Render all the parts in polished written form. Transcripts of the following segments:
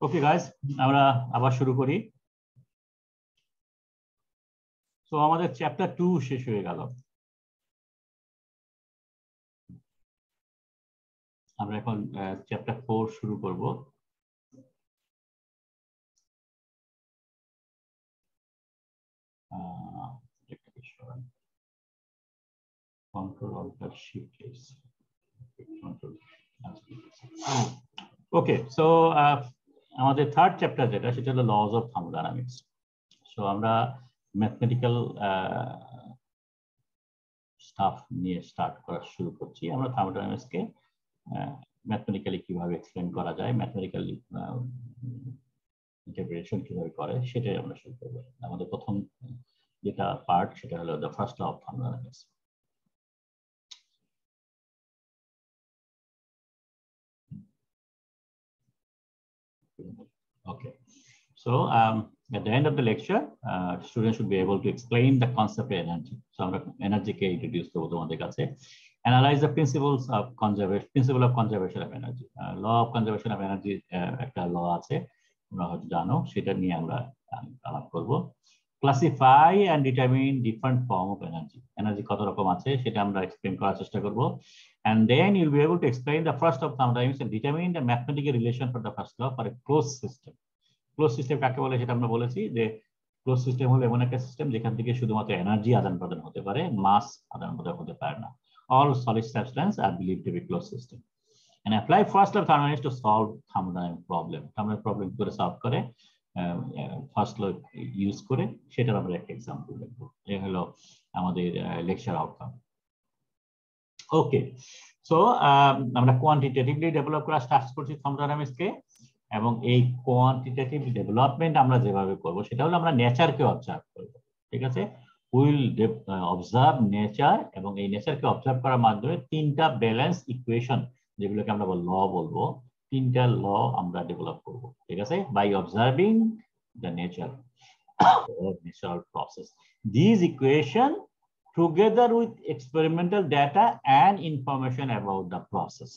Okay guys, আমরা আবার শুরু করি। তো আমাদের চ্যাপ্টার 2 শেষ হয়ে গেল। আমরা এখন চ্যাপ্টার 4 শুরু করব। Control alt shift S. Okay, so আমাদের থার্ড চ্যাপ্টার যেটা, সেটা হলো লজ অফ থার্মোডাইনামিক্স। সো আমরা ম্যাথমেটিক্যাল স্টাফ নিয়ে স্টার্ট করা শুরু করছি। আমরা থার্মোডাইনামিক্সকে ম্যাথমেটিক্যালি কিভাবে এক্সপ্লেন করা যায়, ম্যাথমেটিক্যালি ইন্টারপ্রিটেশন কিভাবে করে, সেটাই আমরা শুরু করব। আমাদের প্রথম যেটা পার্ট, সেটা হলো the first law of thermodynamics. Okay, so at the end of the lecture, students should be able to explain the concept of energy. So আমরা energy কে introduce করব তোমাদের কাছে। Analyze the principles of conservation, principle of conservation of energy. Law of conservation of energy একটা law আছে, তোমরা হয়তো জানো, সেটা নিয়ে আমরা আলাপ করব। Classify and determine different form of energy. Energy কত রকম আছে সেটা আমরা এক্সপ্লেইন করার চেষ্টা করব। And then you'll be able to explain the first of thermodynamics and determine the mathematical relation for the first law for a closed system. Close system কাকে বলে সেটা আমরা বলেছি, যে ক্লোজ সিস্টেম হলো এমন একটা সিস্টেম যেখান থেকে শুধুমাত্র এনার্জি আদান প্রদান হতে পারে, মাস আদান প্রদান হতে পারে না। All solid substance are believed to be close system. And apply first law of thermodynamics to solve thermodynamic problem. Thermodynamic problem করে সলভ করে ফার্স্ট ল ইউজ করে, সেটার আমরা একটা এক্সাম্পল দেখব। এই হলো আমাদের লেকচার আউটকাম। ওকে, সো আমরা কোয়ান্টিটেটিভলি ডেভেলপ করা স্টার্ট করছি থার্মোডাইনামিক্সকে, এবং এই কোয়ান্টিটেটিভ ডেভেলপমেন্ট আমরা যেভাবে করব সেটা হলো আমরা নেচারকে অবজার্ভ করব। ঠিক আছে, উইল অবজার্ভ নেচার, এবং এই নেচারকে অবজার্ভ করার মাধ্যমে তিনটা ব্যালেন্স ইকুয়েশন, যেগুলোকে আমরা ল বলবো, তিনটা ল আমরা ডেভেলপ করব। ঠিক আছে, by observing the nature of natural process. This equation together with experimental data and information about the process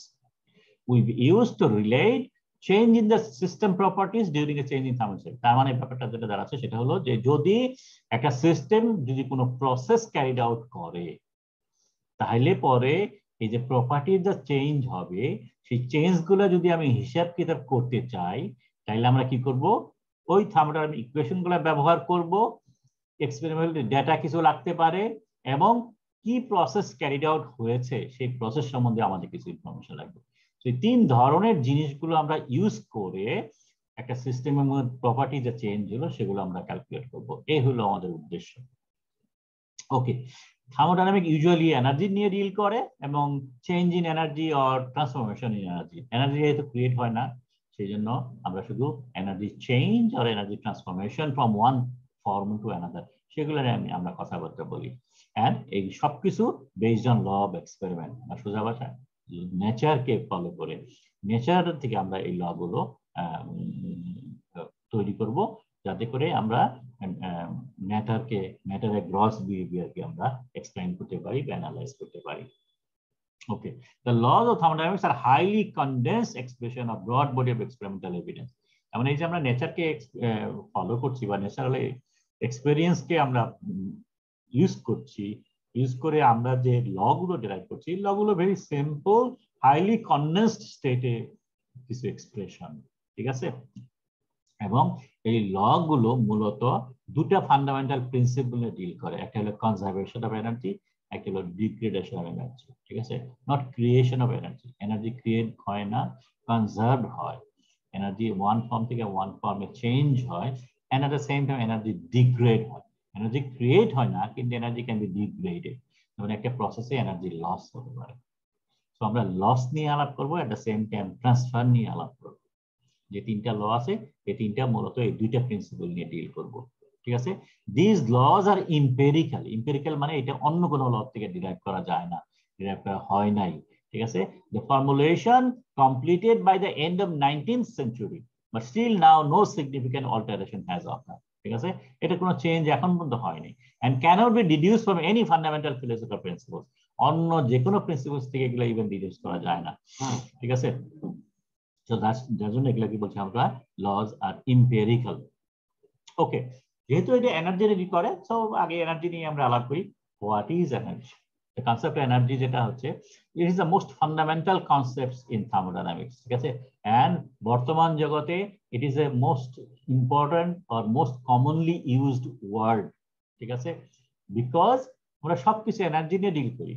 will be used to relate change in the system properties during a change in thermodynamics. তার মানে ব্যাপারটা যেটা দাঁড়াচ্ছে সেটা হলো যে যদি একটা সিস্টেম যদি কোনো প্রসেস ক্যারিড আউট করে, তাহলে পরে এই যে প্রপার্টির যে চেঞ্জ হবে, সেই চেঞ্জগুলো যদি আমি হিসাব কিতাব করতে চাই, তাহলে আমরা কি করব, ওই থার্মোডাইনামিক ইকুয়েশনগুলো ব্যবহার করব। এক্সপেরিমেন্টাল ডেটা কিছু লাগতে পারে, এবং কি প্রসেস ক্যারিড আউট হয়েছে সেই প্রসেস সম্বন্ধে আমাদের কিছু ইনফরমেশন লাগবে। তো এই তিন ধরনের জিনিসগুলো আমরা ইউজ করে একটা সিস্টেমের মধ্যে প্রপার্টি যে চেঞ্জ হলো সেগুলো আমরা ক্যালকুলেট করব। এই হলো আমাদের উদ্দেশ্য। ওকে, থার্মোডাইনামিক ইউজুয়ালি এনার্জি নিয়ে ডিল করে, এবং change in energy or transformation in energy. Energy যেহেতু ক্রিয়েট হয় না, সেই জন্য আমরা শুধু এনার্জি চেঞ্জ আর energy transformation from one form to another, সেগুলো নিয়ে আমরা কথাবার্তা বলি। অ্যান্ড এই সবকিছু based on law of experiment, বা সোজা ভাষায় নেচারকে ফলো করে, নেচার থেকে আমরা এই ল গুলো তৈরি করব, যাতে করে আমরা ম্যাটারের গ্রস বিহেভিয়ারকে আমরা এক্সপ্লেইন করতে পারি বা অ্যানালাইজ করতে পারি। Okay, the laws of thermodynamics are highly condensed expression of broad body of experimental evidence. এমন এই যে আমরা নেচারকে ফলো করছি বা ন্যাচারাল এক্সপেরিয়েন্সকে আমরা ইউজ করছি, ইউজ করে আমরা যে লগুলো ডেরাইভ করছি, লগুলো ভেরি সিম্পল, হাইলি কন্ডেন্সড স্টেটে কিছু এক্সপ্রেশন। ঠিক আছে, এবং এই লগুলো মূলত দুটা ফান্ডামেন্টাল প্রিন্সিপল নিয়ে ডিল করে। একটা হলো কনজারভেশন অফ এনার্জি, একটা হলো ডিগ্রেডেশন অফ এনার্জি। ঠিক আছে, not creation of energy. Energy create হয় না, কনজার্ভ হয়। এনার্জি ওয়ান ফর্ম থেকে ওয়ান ফর্মে চেঞ্জ হয়, and at the same time energy degrade হয়। এনার্জি ক্রিয়েট হয় না, কিন্তু এনার্জি ক্যান বি ডিগ্রেডেড, যেমন একটা প্রসেসে এনার্জি লস হতে পারে। তো আমরা লস নিয়ে আলাপ করবো, এট দ্য সেম টাইম ট্রান্সফার নিয়ে আলাপ করবো। যে তিনটা ল আছে, এই তিনটা মূলত এই দুইটা প্রিন্সিপল নিয়ে ডিল করব। ঠিক আছে, this laws are empirical. Empirical মানে এটা অন্য কোনো ল থেকে ডিরাইভ করা যায় না, ডিরাইভ করা হয় নাই। ঠিক আছে, the formulation completed by the end of 19th century, but still now no significant alteration has occurred. ঠিক আছে, এটা কোনো চেঞ্জ এখন পর্যন্ত হয়নি, and cannot be deduced from any fundamental philosophical principles. অন্য যে কোনো প্রিন্সিপলস থেকে এগুলো ইভেন ডিডিউস করা যায় না। ঠিক আছে, সো যার জন্য এগুলো কি বলছি আমরা, লজ আর এম্পিরিক্যাল। ওকে, যেহেতু এটা এনার্জি রেডি করে, সো আগে এনার্জি নিয়ে আমরা আলাপ করি। What is energy? The concept energy যেটা হচ্ছে, it is the most fundamental concept in thermodynamics, ঠিক আছে। অ্যান্ড বর্তমান জগতে it is a most important or most commonly used word, ঠিক আছে। বিকজ আমরা সবকিছু এনার্জি নিয়ে ডিল করি।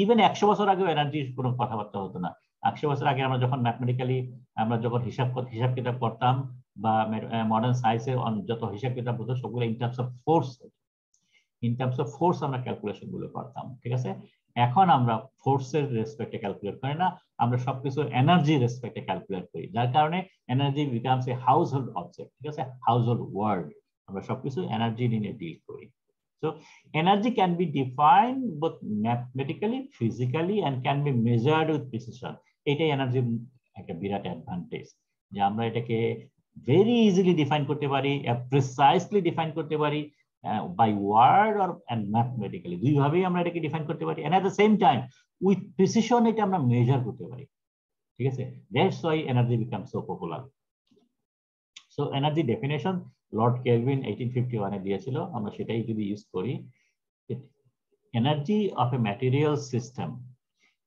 ইভেন 100 বছর আগেও এনার্জির কোনো কথাবার্তা হতো না। 100 বছর আগে আমরা যখন ম্যাথমেটিক্যালি আমরা যখন হিসাব কিতাব করতাম, বা মডার্ন সায়েন্সে যত হিসাব কিতাব হতো সবগুলো ইন টার্মস অফ ফোর্স আমরা ক্যালকুলেশন গুলো করতাম, ঠিক আছে। এখন আমরা ফোর্সের রেসপেক্টে ক্যালকুলেট করি না, আমরা সবকিছু এনার্জি রেসপেক্টে ক্যালকুলেট করি, যার কারণে energy becomes a house hold object, ঠিক আছে, হাউস হোল্ড ওয়ার্ড। আমরা সবকিছু এনার্জি নিয়ে ডিল করি। So energy can be defined both mathematically, physically, and can be measured with precision. এটাই এনার্জির একটা বিরাট অ্যাডভান্টেজ, যে আমরা এটাকে ভেরি ইজিলি ডিফাইন করতে পারি, প্রিসাইসলি ডিফাইন করতে পারি, by word or and mathematically, দুইভাবেই আমরা এটাকে ডিফাইন করতে পারি। And at the same time with precision এটা আমরা মেজার করতে পারি, ঠিক আছে। That's why energy become so popular. So energy definition Lord Kelvin 1851 এ দিয়েছিল, আমরা সেটাই যদি ইউজ করি। Energy of a material system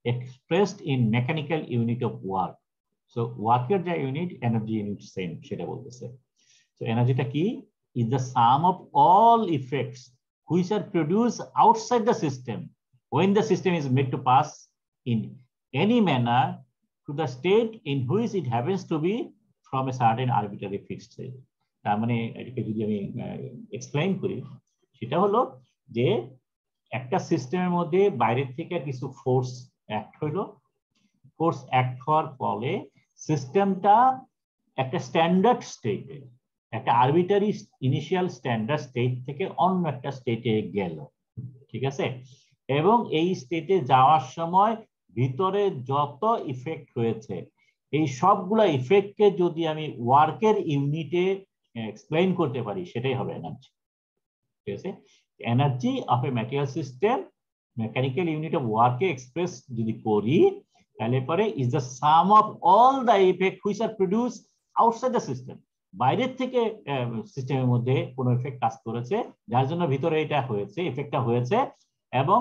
expressed in mechanical unit of work. So worker ja unit, energy unit same সেটা বলতেছে। So energy টা কি? Is the sum of all effects which are produced outside the system when the system is made to pass in any manner to the state in which it happens to be from a certain arbitrary fixed state. তার মানে এটাকে যদি আমি explain করি, সেটা হলো যে একটা সিস্টেমের মধ্যে বাইরের থেকে কিছু ফোর্স অ্যাক্ট হইলো, ফোর্স অ্যাক্ট হওয়ার ফলে সিস্টেমটা একটা স্ট্যান্ডার্ড স্টেটে, একটা আরবিটারি ইনিশিয়াল স্ট্যান্ডার্ড স্টেট থেকে অন্য একটা স্টেটে গেল, ঠিক আছে। এবং এই স্টেটে যাওয়ার সময় ভিতরে যত ইফেক্ট হয়েছে, এই সবগুলা ইফেক্টকে যদি আমি ওয়ার্কের ইউনিটে এক্সপ্লেইন করতে পারি, সেটাই হবে এনার্জি, ঠিক আছে। Energy of a material system mechanical unit of ওয়ার্কে এক্সপ্রেস যদি করি, তাহলে পরে is the sum of all the effect which are produce outside the system. বাইরের থেকে সিস্টেমের মধ্যে কোনো ইফেক্ট কাজ করেছে, যার জন্য ভিতরে এটা হয়েছে, ইফেক্টটা হয়েছে, এবং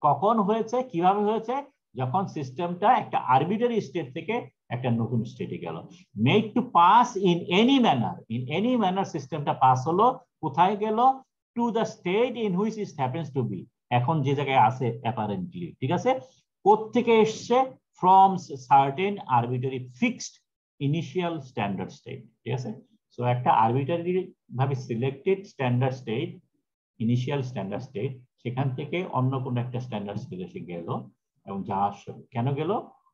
কখন হয়েছে, কিভাবে হয়েছে, যখন সিস্টেমটা একটা আরবিটারি স্টেট থেকে একটা নতুন স্টেটে গেল। Made to pass in any manner সিস্টেমটা পাস হলো, কোথায় গেল? To the state in which it happens to be, এখন যে জায়গায় আছে অ্যাপারেন্টলি, ঠিক আছে। কোত্থেকে এসছে? From certain arbitrary fixed initial standard state, ঠিক আছে। সো একটা আরবিটারি ভাবে selected standard state, initial standard state, সেখান থেকে অন্য কোনো একটা স্ট্যান্ডার্ড স্টেটে এসে গেল, এবং যাওয়ার কেন গেল?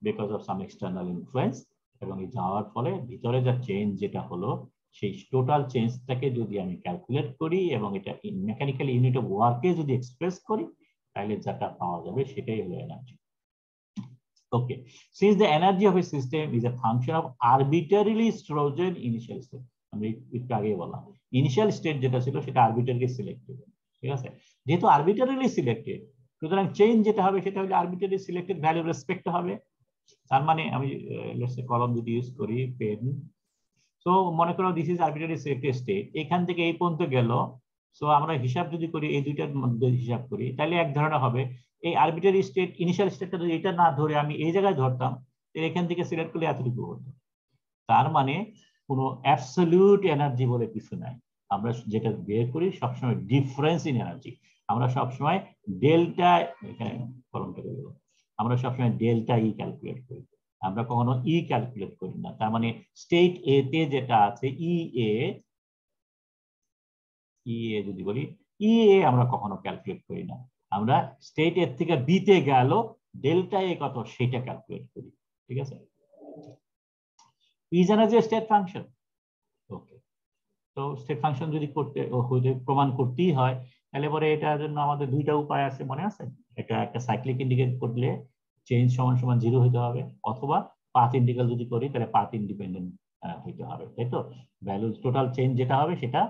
Because of some external influence. এবং এই যাওয়ার ফলে ভিতরে যা চেঞ্জ যেটা হলো, সেই টোটাল চেঞ্জটাকে যদি আমি ক্যালকুলেট করি এবং এটা মেকানিক্যাল ইউনিট অফ ওয়ার্কে যদি এক্সপ্রেস করি, তাহলে যেটা পাওয়া যাবে সেটাই হলো energy. Okay, since the energy of a system is a function of arbitrarily chosen initial state, আমি একটু আগে বললাম ইনিশিয়াল স্টেট যেটা ছিল সেটা আরবিটারিলি সিলেক্টেড, ঠিক আছে। যেহেতু আরবিটারিলি সিলেক্টেড, সুতরাং চেঞ্জ যেটা হবে সেটা হলো আরবিটারি সিলেক্টেড ভ্যালু রেসপেক্ট হবে। তার মানে আমি কলম যদি ইউজ করি, পেন, সো মনে করো this is arbitrary selected state, এখান থেকে এই পর্যন্ত গেল। সো আমরা হিসাব যদি করি, এই দুইটার মধ্যে হিসাব করি, তাহলে এক ধরনের হবে এই আরবিটারি স্টেট ইনিশিয়াল স্টেটটা যদি এটা না ধরে আমি এই জায়গায় ধরতাম, এখান থেকে সিলেক্ট করলে এতটুকু হতো। তার মানে কোনো অ্যাবসলিউট এনার্জি বলে কিছু নাই, আমরা যেটা বের করি সবসময় ডিফারেন্স ইন এনার্জি। আমরা সবসময় ডেল্টা, এখানে কলমটা করে দেবো, আমরা সবসময় ডেল্টা ই ক্যালকুলেট করি, আমরা কখনো ই ক্যালকুলেট করি না। তার মানে স্টেট এ তে যেটা আছে ই এ যদি বলি, ই এ আমরা কখনো ক্যালকুলেট করি না, আমরা স্টেট এর থেকে বি তে গেল ডেল্টা এ কত সেটা ক্যালকুলেট করি, ঠিক আছে। Is energy state function. Okay, তো স্টেট ফাংশন যদি করতে প্রমাণ করতেই হয়, তাহলে পরে এটার জন্য আমাদের দুইটা উপায় আছে, মনে আছে? এটা একটা সাইক্লিক ইন্টিগ্রেট করলে চেঞ্জ সমান সমান 0 হইতে হবে, অথবা পাথ ইন্টিগ্রাল যদি করি তাহলে পাথ ইন্ডিপেন্ডেন্ট হইতে হবে, তাই তো। ভ্যালু টোটাল চেঞ্জ যেটা হবে সেটা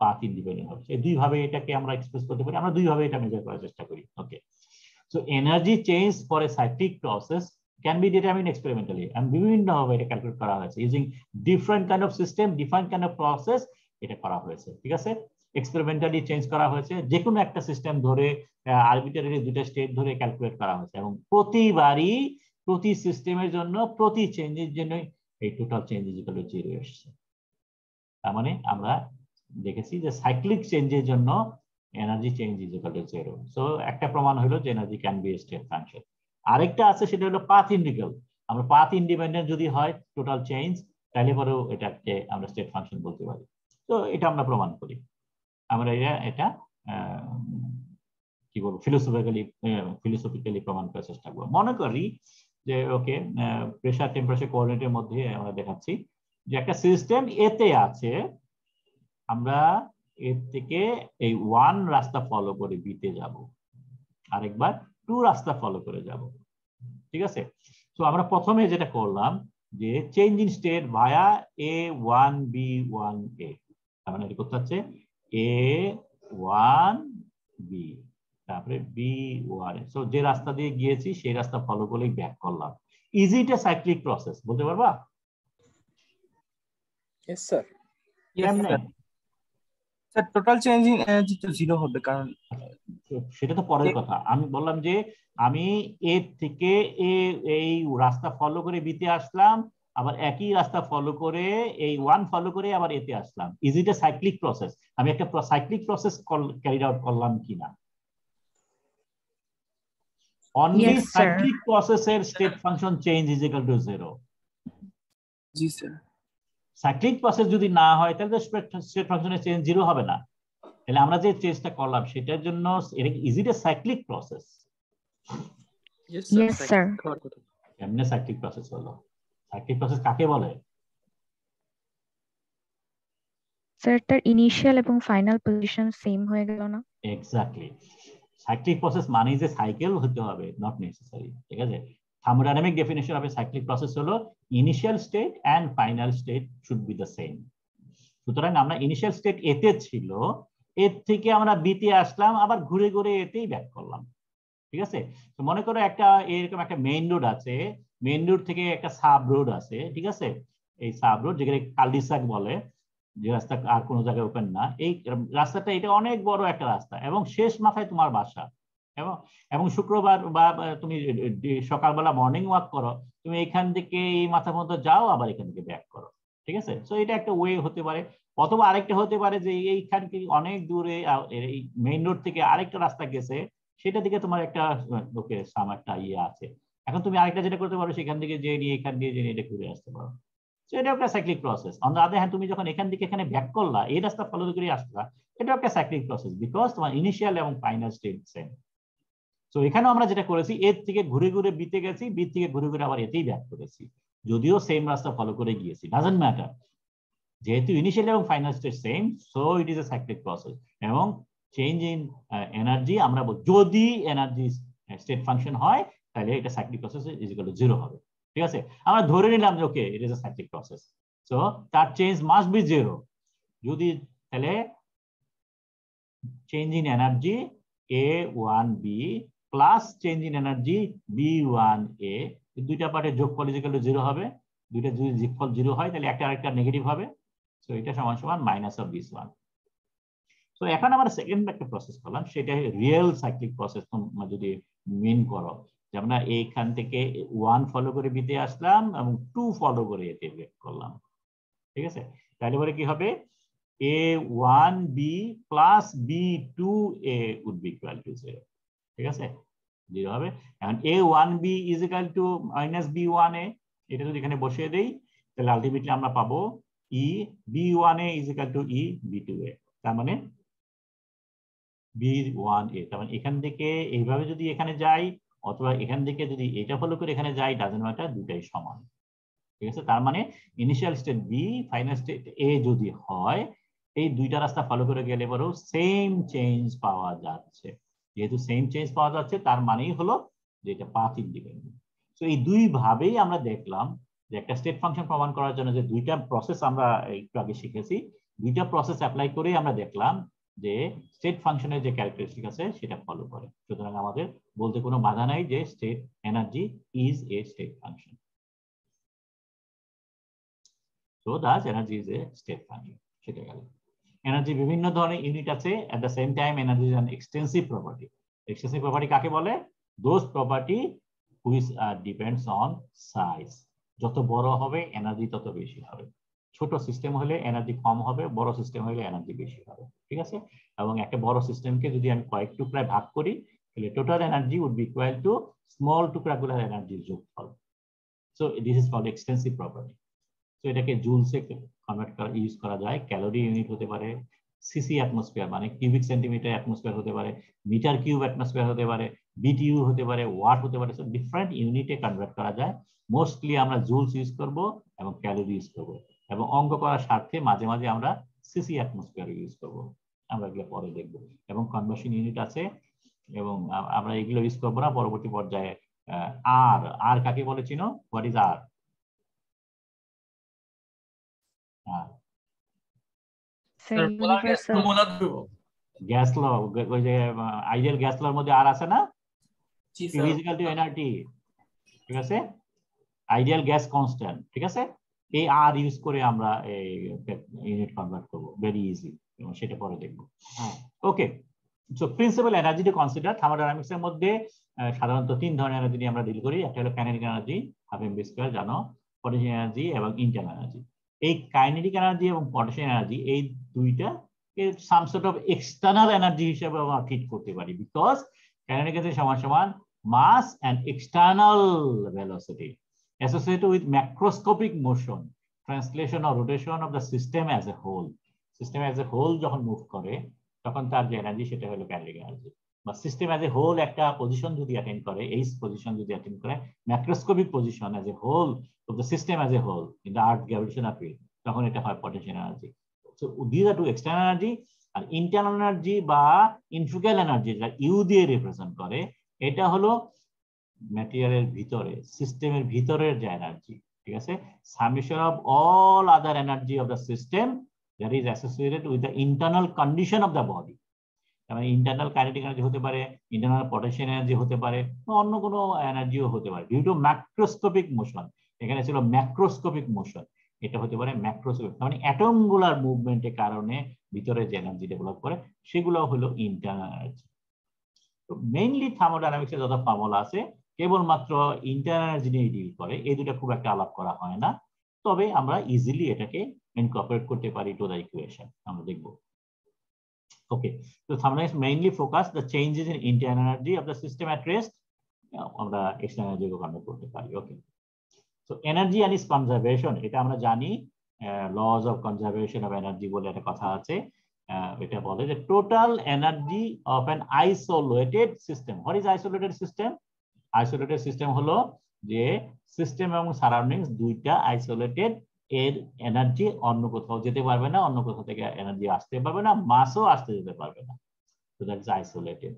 পাথ ইন্ডিপেন্ডেন্ট হবে। এই দুইভাবে এটাকে আমরা এক্সপ্রেস করতে পারি, আমরা দুইভাবে এটা মেজার করার চেষ্টা করি। Okay, so energy change for a cyclic process can be determine experimentally, and বিভিন্নভাবে এটা ক্যালকুলেট করা হয়েছে using different kind of system, different kind of process এটা করা হয়েছে। ঠিক আছে, এক্সপেরিমেন্টালি চেঞ্জ করা হয়েছে, যে কোনো একটা সিস্টেম ধরে আরবিট্রারি দুটো স্টেট ধরে ক্যালকুলেট করা হয়েছে, এবং প্রতিবারই প্রতি সিস্টেমের জন্য প্রতি চেঞ্জের জন্য এই total change is equal to 0 এসেছে। তার মানে আমরা দেখেছি যে সাইক্লিক চেঞ্জের জন্য energy change is equal to 0। So একটা প্রমাণ হলো যে energy can be state function. আরেকটা আছে, সেটা হলো পাথ ইন্টিগ্রাল। আমরা পাথ ইন্ডিপেন্ডেন্ট যদি হয় টোটাল চেঞ্জ, তাহলে পরেও এটাকে আমরা স্টেট ফাংশন বলতে পারি। তো এটা আমরা প্রমাণ করি, আমরা এটা কি বলবো ফিলোসফিক্যালি প্রমাণ করার চেষ্টা করবো। মনে করি যে ওকে, প্রেসার টেম্পারেচার কোঅর্ডিনেটের মধ্যে আমরা দেখাচ্ছি যে একটা সিস্টেম এতে আছে, আমরা এর থেকে এই 1 রাস্তা ফলো করে বিতে যাব, আরেকবার 2 রাস্তা ফলো করে যাব। ঠিক আছে, তো আমরা প্রথমে যেটা করলাম যে change in state via A1B1A, তার মানে এটা করতে হচ্ছে A1B তারপরে B1, সো যে রাস্তা দিয়ে গিয়েছি সেই রাস্তা ফলো করেই ব্যাক করলাম। Is it a cyclic process? বলতে পারবা? Yes sir. কেমনে? Sir total change in energy তো 0 হবে, কারণ সেটা তো পরের কথা। আমি বললাম যে আমি এর থেকে এই রাস্তা ফলো করে বিতে আসলাম, আবার একই রাস্তা ফলো করে এই 1 ফলো করে আবার এতে আসলাম। Is it a cyclic process? আমি একটা সাইক্লিক প্রসেস ক্যারিড আউট করলাম কিনা? অনলি সাইক্লিক প্রসেসের state function change is equal to 0। জি স্যার। সাইক্লিক প্রসেস যদি না হয় তাহলে স্টেট ফাংশনের চেঞ্জ 0 হবে না। তাহলে আমরা যে চেঞ্জটা করলাম সেটার জন্য is it a cyclic process? Yes sir. কেমনে সাইক্লিক প্রসেস হলো? সাইক্লিক প্রসেস কাকে বলে? স্যার তার ইনিশিয়াল এবং ফাইনাল পজিশন সেম হয়ে গেল না? এক্স্যাক্টলি, সাইক্লিক প্রসেস মানে যে সাইকেল হতে হবে, নট নেসেসারি। ঠিক আছে, thermodynamic definition of a cyclic process হলো initial state and final state should be the same. সুতরাং আমরা ইনিশিয়াল স্টেট এতে ছিল, এর থেকে আমরা বিতে আসলাম, আবার ঘুরে ঘুরে এতেই ব্যাক করলাম। ঠিক আছে, তো মনে করো একটা এরকম একটা মেইন রোড আছে, মেইন রোড থেকে একটা সাব রোড আছে। ঠিক আছে, এই সাব রোড যেখানে কালডিসাক বলে, যে রাস্তা আর কোনো জায়গায় ওপেন না, এই রাস্তাটা এটা অনেক বড় একটা রাস্তা, এবং শেষ মাথায় তোমার বাসা, এবং শুক্রবার বা তুমি সকালবেলা মর্নিং ওয়াক করো, তুমি এখান থেকে এই মাথা পর্যন্ত যাও, আবার এখান থেকে ব্যাক করো। ঠিক আছে, তো এটা একটা ওয়ে হতে পারে। অথবা আরেকটা হতে পারে যে এইখান থেকে অনেক দূরে এই মেইন রোড থেকে আরেকটা রাস্তা গেছে, সেটা দিকে তোমার একটা ওকে একটা ইয়ে আছে। এখন তুমি আরেকটা যেটা করতে পারো, সেখান থেকে যে নিয়ে এখান দিয়ে যে এটা ঘুরে আসতে পারো। এটা একটা cyclic process. On the other hand, তুমি যখন এখান থেকে এখানে ব্যাক করলা, এই রাস্তা ফলো করে আসলা, এটা একটা সাইক্লিক প্রসেস, বিকজ তোমার ইনিশিয়াল এবং ফাইনাল স্টেট সেম। তো এখানেও আমরা যেটা করেছি, এর থেকে ঘুরে ঘুরে বিতে গেছি, বি থেকে ঘুরে ঘুরে আবার এতেই ব্যাক করেছি, যদিও সেম রাস্তা ফলো করে গিয়েছি, ডাজন্ট ম্যাটার, যেহেতু ইনিশিয়াল এবং final state same, so it is a cyclic process. এবং চেঞ্জ ইন এনার্জি আমরা যদি এনার্জি স্টেট ফাংশন হয়, তাহলে এটা cyclic process is equal to 0 হবে। ঠিক আছে, আমরা ধরে নিলাম যে okay it is a cyclic process, so তার চেঞ্জ মাস্ট বি 0। যদি তাহলে change in energy A1B plus change in energy B1A, দুইটা পার্টের যোগফল ইজ ইকুয়াল টু 0 হবে। দুইটা যদি যোগফল 0 হয়, তাহলে একটা আরেকটা নেগেটিভ হবে, সো এটা সমান সমান মাইনাস অফ দিস ওয়ান। তো এখন আমরা সেকেন্ড একটা প্রসেস করলাম, সেটা রিয়েল সাইক্লিক প্রসেস যদি মিন করো, যে আমরা এইখান থেকে 1 ফলো করে বিতে আসলাম এবং 2 ফলো করে এতে ব্যাক করলাম। ঠিক আছে, তাহলে পরে কি হবে, A1B plus B2A would be equal to 0। ঠিক আছে, 0 হবে। এখন A1B is equal two minus B1A, এটা যদি এখানে বসিয়ে দেই, তাহলে আলটিমেটলি আমরা পাবো E B1A is equal two E B2A, তার মানে B1A। তার মানে এখান থেকে এইভাবে যদি এখানে যাই, অথবা এখান থেকে যদি এটা ফলো করে এখানে যাই, ডাজন্ট ম্যাটার, দুটাই সমান। ঠিক আছে, তার মানে initial state B, final state A যদি হয়, এই দুইটা রাস্তা ফলো করে গেলে পরেও সেম চেঞ্জ পাওয়া যাচ্ছে। যেহেতু সেম চেঞ্জ পাওয়া যাচ্ছে, তার মানেই হলো যে এটা পাথ ইন্ডিপেন্ডেন্ট। তো এই দুই ভাবেই আমরা দেখলাম যে একটা স্টেট ফাংশন প্রমাণ করার জন্য যে দুইটা প্রসেস আমরা একটু আগে শিখেছি, দুইটা প্রসেস অ্যাপ্লাই করেই আমরা দেখলাম যে স্টেট ফাংশনের যে ক্যারেক্টারিস্টিক আছে সেটা ফলো করে। সুতরাং আমাদের বলতে কোনো বাধা নাই যে state energy is a state function. So Das energy is a state function. সেটা গেল। এনার্জি বিভিন্ন ধরনের ইউনিট আছে। এট the same time energy is an extensive property. Extensive property কাকে বলে? Those property which depends on size. যত বড় হবে এনার্জি তত বেশি হবে। ছোট সিস্টেম হলে এনার্জি কম হবে, বড় সিস্টেম হলে এনার্জি বেশি হবে। ঠিক আছে? এবং একটা বড় সিস্টেমকে যদি আমি কয়েক টুকরায় ভাগ করি তাহলে total energy would be equal to small টুকরাগুলোর এনার্জির যোগফল। So this is called extensive property. তো এটাকে জুলসে কনভার্ট করা ইউজ করা যায়। ক্যালোরি ইউনিট হতে পারে, সিসি অ্যাটমসফিয়ার মানে কিউবিক সেন্টিমিটার অ্যাটমসফিয়ার হতে পারে, মিটার কিউব অ্যাটমসফিয়ার হতে পারে, বিটিইউ হতে পারে, ওয়াট হতে পারে। সো ডিফারেন্ট ইউনিটে কনভার্ট করা যায়। মোস্টলি আমরা জুলস ইউজ করব এবং ক্যালোরি ইউজ করব, এবং অঙ্ক করার স্বার্থে মাঝে মাঝে আমরা সিসি অ্যাটমসফিয়ার ইউজ করব। আমরা এগুলো পরে দেখব। এবং কনভার্সন ইউনিট আছে, এবং আমরা এগুলো ইউজ করবো না পরবর্তী পর্যায়ে। আর আর কাকে বলে চিনো? What is R? Gas law, ওই যে আইডিয়াল গ্যাস লর মধ্যে আর আছে না? P equal to nRT। ঠিক আছে? Ideal gas constant. ঠিক আছে? এই আর ইউজ করে আমরা এই ইউনিট কনভার্ট করব ভেরি ইজি, এবং সেটা পরে দেখব। Okay, so principal energy to consider. Thermodynamics এর মধ্যে সাধারণত তিন ধরনের এনার্জি নিয়ে আমরা ডিল করি। একটা হলো kinetic energy, half MV square জানো, পটেনশিয়াল এনার্জি এবং ইন্টারনাল এনার্জি। এই কাইনেটিক এনার্জি এবং পটেনশিয়াল এনার্জি এই দুইটা some sort of external energy হিসেবে আমরা ট্রিট করতে পারি, বিকজ কাইনেটিক এনার্জি সমান সমান mass and external velocity associated with macroscopic motion, translation or rotation of the system as a whole. System as a whole যখন move করে তখন তার যে এনার্জি সেটা হলো কাইনেটিক এনার্জি। বা সিস্টেম অ্যাজ এ হোল একটা পজিশন যদি অ্যাটেন্ড করে, এই পজিশন যদি অ্যাটেন্ড করে, macroscopic position as a whole of the system as a whole in the earth gravitational field, তখন এটা হয় potential energy. So this are two external energy. আর ইন্টারনাল এনার্জি বা ইন্ট্রিগ্রাল এনার্জি, যেটা ইউ দিয়ে represent করে, এটা হলো ম্যাটেরিয়ালের ভিতরে, সিস্টেমের ভিতরের যে এনার্জি। ঠিক আছে? Summation of all other energy of the system that is associated with the internal condition of the body. মানে ইন্টারনাল কাইনেটিক এনার্জি হতে পারে, ইন্টারনাল পটেনশিয়াল এনার্জি হতে পারে, অন্য কোনো এনার্জিও হতে পারে ডিউ টু ম্যাক্রোস্কোপিক মোশন। এখানে ছিল ম্যাক্রোস্কোপিক মোশন, এটা হতে পারে ম্যাক্রোস্কোপিক, মানে অ্যাটমগুলার মুভমেন্টের কারণে ভিতরে যে এনার্জি ডেভেলপ করে সেগুলো হলো ইন্টারনাল এনার্জি। তো মেইনলি থার্মোডাইনামিক্সে যত ফর্মুলা আছে কেবলমাত্র ইন্টারনাল এনার্জি নিয়ে ডিল করে, এই দুটো খুব একটা আলাপ করা হয় না, তবে আমরা ইজিলি এটাকে ইনকর্পোরেট করতে পারি টু দ্য ইকুয়েশন, আমরা দেখব। Okay, so thermodynamics mainly focus the changes in internal energy of the system at rest on the external energy convert করতে পারি। Okay, so energy and its conservation, এটা আমরা জানি laws of conservation of energy বলে একটা কথা আছে। এটা বলে যে total energy of an isolated system. What is isolated system? Isolated system হলো যে সিস্টেম এবং সারাউন্ডিংস দুইটা আইসোলেটেড, এর এনার্জি অন্য কোথাও যেতে পারবে না, অন্য কোথাও থেকে এনার্জি আসতে পারবে না, মাসও আসতে যেতে পারবে না। So that is isolated.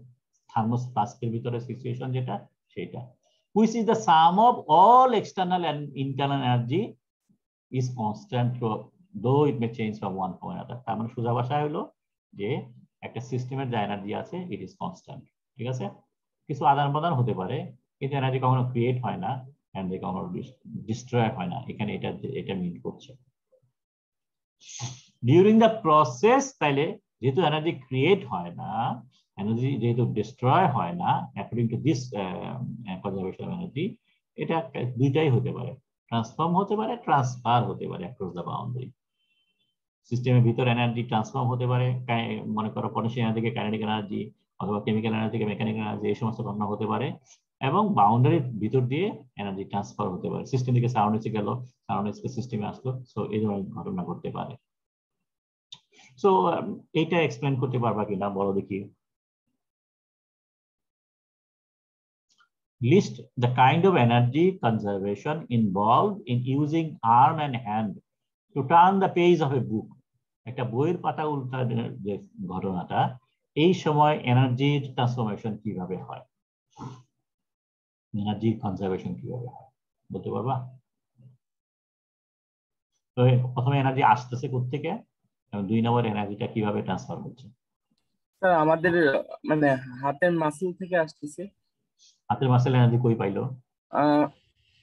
থার্মোফ্লাস্কের ভিতরে সিচুয়েশন যেটা সেটা, which is the sum of all external and internal energy is constant though it may change from one to another. তার মানে সোজা ভাষায় হলো যে একটা সিস্টেমের যে এনার্জি আছে ইট ইজ কনস্ট্যান্ট। ঠিক আছে? কিছু আদান প্রদান হতে পারে কিন্তু এনার্জি কখনো ক্রিয়েট হয় না, এনার্জি কখনো ডিস্ট্রয় হয় না। এখানে এটা মিন করছে ডিউরিং দ্য প্রসেস। তাইলে যেহেতু এনার্জি ক্রিয়েট হয় না, এনার্জি যেহেতু ডিস্ট্রয় হয় না, according to this conservation energy, এটা দুইটাই হতে পারে, ট্রান্সফর্ম হতে পারে, ট্রান্সফার হতে পারে অ্যাক্রস দ্য বাউন্ডারি। সিস্টেমের ভিতর এনার্জি ট্রান্সফর্ম হতে পারে, মনে করো পটেনশিয়াল এনার্জি থেকে কাইনেটিক এনার্জি, অথবা কেমিক্যাল এনার্জি থেকে মেকানিক্যাল এনার্জি, এই সমস্ত ঘটনা হতে পারে। এবং বাউন্ডারির ভিতর দিয়ে এনার্জি ট্রান্সফার হতে পারে, সিস্টেম থেকে সারাউন্ডিংসে গেল, সারাউন্ডিংসকে সিস্টেমে আসলো। সো এই ধরনের ঘটনা ঘটতে পারে। সো এইটা এক্সপ্লেন করতে পারবা কিনা বলো দেখি। List the kind of energy conservation involved in using arm and hand to turn the page of a book. একটা বইয়ের পাতা উল্টানোর যে ঘটনাটা, এই সময় এনার্জির ট্রান্সফরমেশন কিভাবে হয়, এনার্জি কনজারভেশন কিভাবে হয় বলতে পারবা? তো প্রথমে এনার্জি আসতেছে কোত্থেকে এবং 2 নম্বর এনার্জিটা কিভাবে ট্রান্সফার হচ্ছে। স্যার আমাদের মানে হাতের মাসল থেকে আসতেছে। হাতের মাসেল এনার্জি কই পাইলো?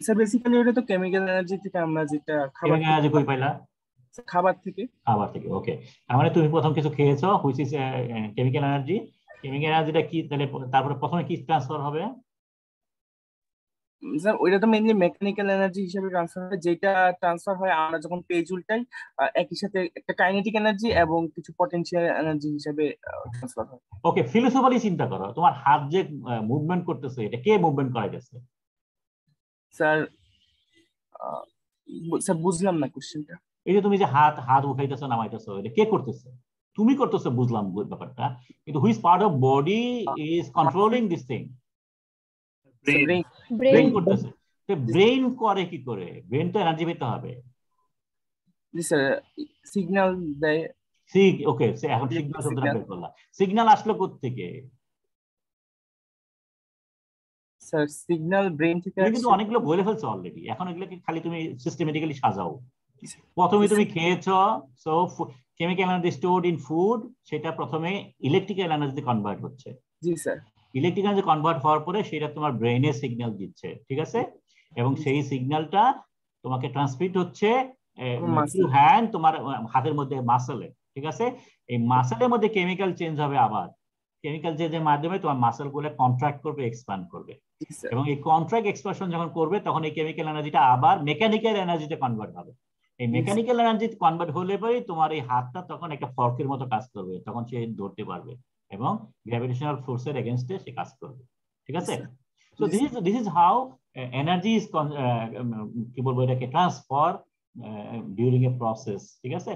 স্যার বেসিক্যালি ওটা তো কেমিক্যাল এনার্জি থেকে, আমরা যেটা খাবার কেমিক্যাল থেকে এনার্জি কই পাইলা? খাবার থেকে। খাবার থেকে, ওকে। তার মানে তুমি প্রথম কিছু খেয়েছো, which is chemical energy. Chemical এনার্জিটা কি তাহলে? তারপরে প্রথমে কি ট্রান্সফার হবে? স্যার ওইটা তো মেইনলি মেকানিক্যাল এনার্জি হিসেবে ট্রান্সফার হয়, যেটা ট্রান্সফার হয় আমরা যখন পেজ উল্টাই, একই সাথে একটা কাইনেটিক এনার্জি এবং কিছু পটেনশিয়াল এনার্জি হিসেবে ট্রান্সফার হয়। ওকে, ফিলোসফিক্যালি চিন্তা করো, তোমার হাত যে মুভমেন্ট করতেছে, এটা কে মুভমেন্ট করাইতেছে? স্যার স্যার বুঝলাম না কোশ্চেনটা। এই যে তুমি যে হাত হাত উঠাইতেছো নামাইতেছো, এটা কে করতেছে? তুমি করতেছো, বুঝলাম ব্যাপারটা, কিন্তু which part of body is controlling this thing? Brain. Brain brain. করতেছে। তো ব্রেন করে কি করে? ব্রেন তো এনার্জি পেতে হবে। জি স্যার, সিগন্যাল দেয়। ওকে, এখন সিগন্যাল শব্দটা সিগন্যাল। বের করলাম। সিগন্যাল আসলো কোত্থেকে? স্যার সিগন্যাল ব্রেন থেকে তুমি কিন্তু আসছে। অনেকগুলো বলে ফেলছো অলরেডি, এখন এগুলোকে খালি তুমি সিস্টেমেটিক্যালি সাজাও। প্রথমে তুমি খেয়েছো, so chemical energy stored in food, সেটা প্রথমে ইলেকট্রিক্যাল এনার্জি কনভার্ট হচ্ছে। জি স্যার। ইলেকট্রিক এনার্জি কনভার্ট হওয়ার পরে সেটা তোমার ব্রেনে সিগন্যাল দিচ্ছে, ঠিক আছে? এবং সেই সিগন্যালটা তোমাকে ট্রান্সমিট হচ্ছে থ্রু হ্যান্ড, তোমার হাতের মধ্যে মাসেলে, ঠিক আছে? এই মাসেলের মধ্যে কেমিক্যাল চেঞ্জ হবে, আবার কেমিক্যাল চেঞ্জের মাধ্যমে তোমার মাসেল গুলো কন্ট্রাক্ট করবে, এক্সপ্যান্ড করবে, এবং এই কন্ট্রাক্ট এক্সপ্যানশন যখন করবে তখন এই কেমিক্যাল এনার্জিটা আবার মেকানিক্যাল এনার্জিতে কনভার্ট হবে। এই মেকানিক্যাল এনার্জি কনভার্ট হলে পরেই তোমার এই হাতটা তখন একটা ফর্কের মতো কাজ করবে, তখন সে ধরতে পারবে এবং গ্র্যাভিটেশনাল ফোর্সের এগেইনস্টে সে কাজ করবে, ঠিক আছে? So this is how energy is কি বলবো এটাকে ট্রান্সফার ডিউরিং এ প্রসেস, ঠিক আছে?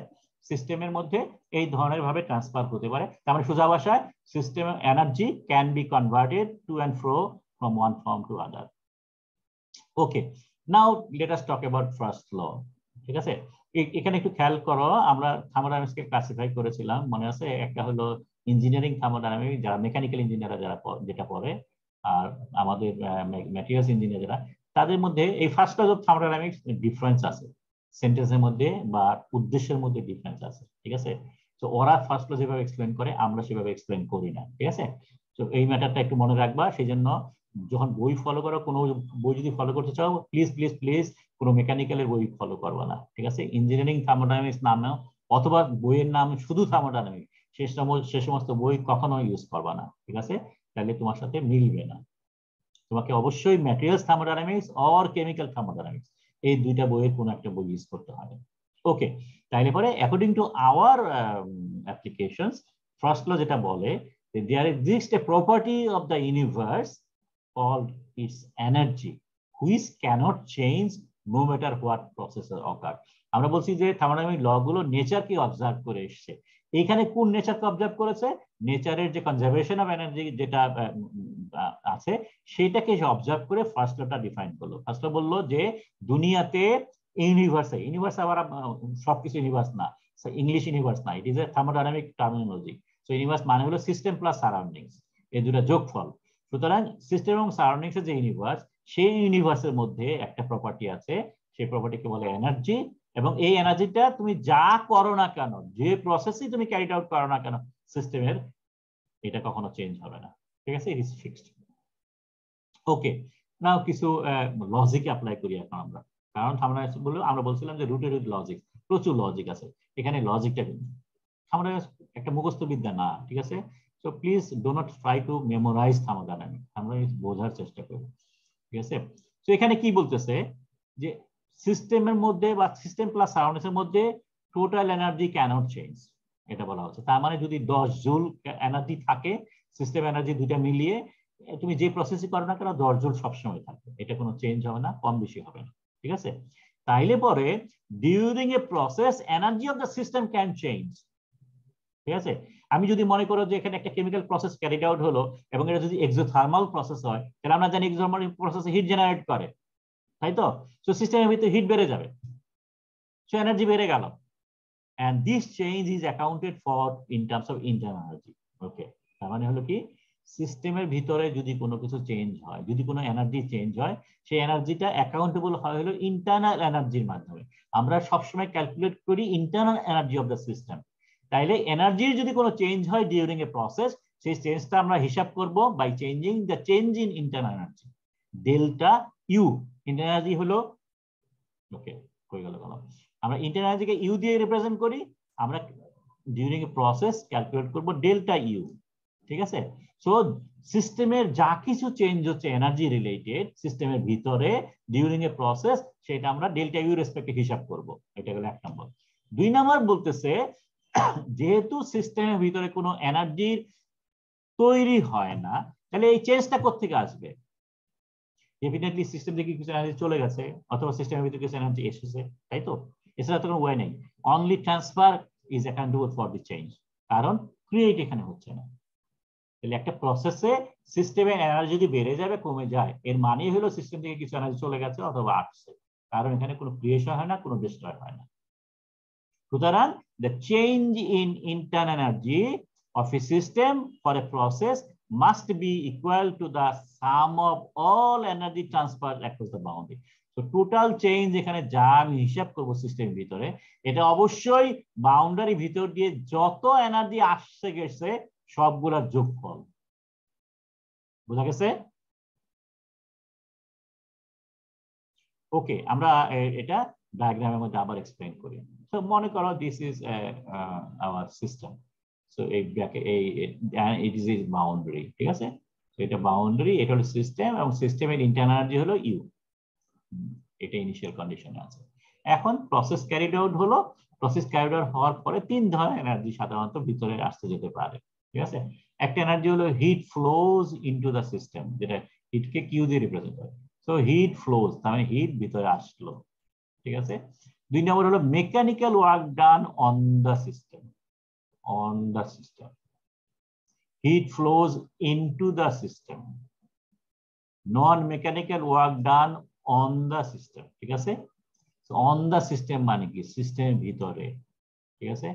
সিস্টেমের মধ্যে এই ধরনের ভাবে ট্রান্সফার হতে পারে। তার মানে সোজা ভাষায় system energy can be converted to and ফ্রো from one form to other. Okay, now let us talk about first law. ঠিক আছে, এখানে একটু খেয়াল করো, আমরা থার্মোডাইনামিক্সকে ক্লাসিফাই করেছিলাম, মনে আছে? একটা হলো ইঞ্জিনিয়ারিং থার্মোডাইনামিক্স, যারা মেকানিক্যাল ইঞ্জিনিয়াররা যারা যেটা পড়ে, আর আমাদের ম্যাটেরিয়ালস ইঞ্জিনিয়ার যারা, তাদের মধ্যে এই first law of thermodynamics difference আছে, সেন্টেন্সের মধ্যে বা উদ্দেশ্যের মধ্যে ডিফারেন্স আছে, ঠিক আছে? তো ওরা ফার্স্ট ল যেভাবে এক্সপ্লেন করে আমরা সেভাবে এক্সপ্লেন করি না, ঠিক আছে? তো এই ম্যাটারটা একটু মনে রাখবা। সেই জন্য যখন বই ফলো করো, কোনো বই যদি ফলো করতে চাও, প্লিজ প্লিজ প্লিজ কোনো মেকানিক্যালের বই ফলো করবা না, ঠিক আছে? ইঞ্জিনিয়ারিং থার্মোডাইনামিক্স নামে অথবা বইয়ের নাম শুধু থার্মোডাইনামিক্স, সে সমস্ত বই কখনো ইউজ করবা না, ঠিক আছে? তাহলে তোমার সাথে মিলবে না। তোমাকে অবশ্যই materials thermodynamics or chemical thermodynamics, এই দুইটা বইয়ের কোনো একটা বই ইউজ করতে হবে। ওকে, তাইলে পরে according to our applications, first law যেটা বলে, there exists a property of the universe called its energy, which cannot change no matter what processes occur. আমরা বলছি যে থার্মোডাইনামিক ল গুলো নেচারকে অবজার্ভ করে এসছে। এখানে কোন নেচারকে অবজার্ভ করেছে? নেচারের যে কনজারভেশন অফ এনার্জি যেটা আছে সেটাকে অবজার্ভ করে ফার্স্ট লটা ডিফাইন করলো। ফার্স্ট ল বললো যে দুনিয়াতে ইউনিভার্সে, ইউনিভার্স আবার সবকিছু ইউনিভার্স না, ইংলিশ ইউনিভার্স না, ইট is A thermodynamic terminology. So universe মানে হলো সিস্টেম প্লাস সারাউন্ডিংস, এই দুটো যোগফল। সুতরাং সিস্টেম এবং সারাউন্ডিংস এর যে ইউনিভার্স, সেই ইউনিভার্সের মধ্যে একটা প্রপার্টি আছে, সেই প্রপার্টিকে বলে এনার্জি। এবং এই এনার্জিটা তুমি যা করো না কেন, যে প্রসেসই তুমি ক্যারিড আউট করো না কেন সিস্টেমের, এটা কখনো চেঞ্জ হবে না, ঠিক আছে? It is fixed. ওকে, নাও কিছু লজিক অ্যাপ্লাই করি এখন আমরা, কারণ আমরা বলছিলাম যে রুটেড উইথ লজিক, প্রচুর লজিক আছে এখানে। লজিকটা কিন্তু আমরা একটা মুখস্থ বিদ্যা না, ঠিক আছে? So please do not try to memorise thermodynamics, আমরা বোঝার চেষ্টা করি, ঠিক আছে? তো এখানে কি বলতেছে যে সিস্টেমের মধ্যে বা সিস্টেম প্লাস সারাউন্ডিংস এর মধ্যে টোটাল এনার্জি ক্যানট চেঞ্জ, এটা বলা হচ্ছে। তার মানে যদি 10 জুল এনার্জি থাকে, সিস্টেম এনার্জি দুইটা মিলিয়ে তুমি যে প্রসেসই করো না কেন 10 জুল সবসময় থাকবে, এটা কোনো চেঞ্জ হবে না, কম বেশি হবে না, ঠিক আছে? তাইলে পরে during a process energy of the system can change, ঠিক আছে? আমি যদি মনে করো যে এখানে একটা কেমিক্যাল প্রসেস ক্যারিড আউট হলো এবং এটা যদি এক্সোথার্মাল প্রসেস হয়, তাহলে আমরা জানি এক্সোথার্মাল প্রসেসে হিট জেনারেট করে, তাই তো? সো সিস্টেমের ভিতরে হিট বেড়ে যাবে, সো এনার্জি বেড়ে গেল, and this change is accounted for in terms of internal energy. ওকে, তার মানে হলো কি, সিস্টেমের ভিতরে যদি কোনো কিছু চেঞ্জ হয়, যদি কোনো এনার্জি চেঞ্জ হয়, সেই এনার্জিটা অ্যাকাউন্টেবল হয় হলো ইন্টারনাল এনার্জির মাধ্যমে। আমরা সবসময় ক্যালকুলেট করি internal energy of the system. তাইলে এনার্জির যদি কোনো চেঞ্জ হয় ডিউরিং এ প্রসেস, সেই চেঞ্জটা আমরা হিসাব করব by changing the change in internal energy, delta U. Internal energy হলো, ওকে কই গেল, আমরা ইন্টারনাল এনার্জিকে ইউ দিয়ে রিপ্রেজেন্ট করি, আমরা ডিউরিং এ প্রসেস ক্যালকুলেট করব ডেল্টা ইউ, ঠিক আছে। সো সিস্টেমের যা কিছু চেঞ্জ হচ্ছে এনার্জি রিলেটেড সিস্টেমের ভিতরে ডিউরিং এ প্রসেস, সেটা আমরা ডেল্টা ইউ রেসপেক্টে হিসাব করব। এটা হলো 1 নম্বর। 2 নম্বর বলতেছে যেহেতু সিস্টেমের ভিতরে কোনো এনার্জির তৈরি হয় না, তাহলে এই চেঞ্জটা কোত্থেকে আসবে? ডেফিনেটলি সিস্টেম থেকে কিছু এনার্জি চলে গেছে অথবা সিস্টেমের ভিতরে কিছু এনার্জি এসেছে, তাই তো? এছাড়া তো কোনো ওয়ে নেই। Only transfer is accountable for the change, কারণ ক্রিয়েট এখানে হচ্ছে না। তাহলে একটা প্রসেসে সিস্টেমের এনার্জি যদি বেড়ে যাবে কমে যায়, এর মানে হলো সিস্টেম থেকে কিছু এনার্জি চলে গেছে অথবা আসছে, কারণ এখানে কোনো ক্রিয়েশন হয় না, কোনো ডিস্ট্রয় হয় না। সুতরাং the change in internal energy of a system for a process must be equal to the sum of all energy transfer across the boundary. So total change এখানে যা আমি হিসাব করব সিস্টেমের ভিতরে, এটা অবশ্যই বাউন্ডারি ভিতর দিয়ে যত এনার্জি আসছে গেছে সবগুলোর যোগফল। বুঝা গেছে? ওকে, আমরা এটা ডায়াগ্রামের মধ্যে আবার এক্সপ্লেইন করি। সো মনে করো this is our system. So এই ব্র্যাকেট ইট ইজ বাউন্ডারি, ঠিক আছে? এটা বাউন্ডারি, এটা হলো সিস্টেম, এবং সিস্টেমের ইন্টারনাল এনার্জি হলো ইউ। এটা ইনিশিয়াল কন্ডিশনে আছে। এখন প্রসেস ক্যারিড আউট হলো, প্রসেস ক্যারিড আউট হওয়ার পরে 3 ধরনের এনার্জি সাধারণত ভিতরে আসতে যেতে পারে, ঠিক আছে? একটা এনার্জি হলো heat flows into the system, যেটা হিটকে কিউ দিয়ে রিপ্রেজেন্ট করে। সো হিট ফ্লোজ, তার মানে হিট ভিতরে আসলো, ঠিক আছে? 2 নম্বর হলো mechanical work done on the system, on the system. Heat flows into the system, non mechanical work done on the system, ঠিক আছে? অন দ্য সিস্টেম মানে কি? সিস্টেমের ভিতরে, ঠিক আছে?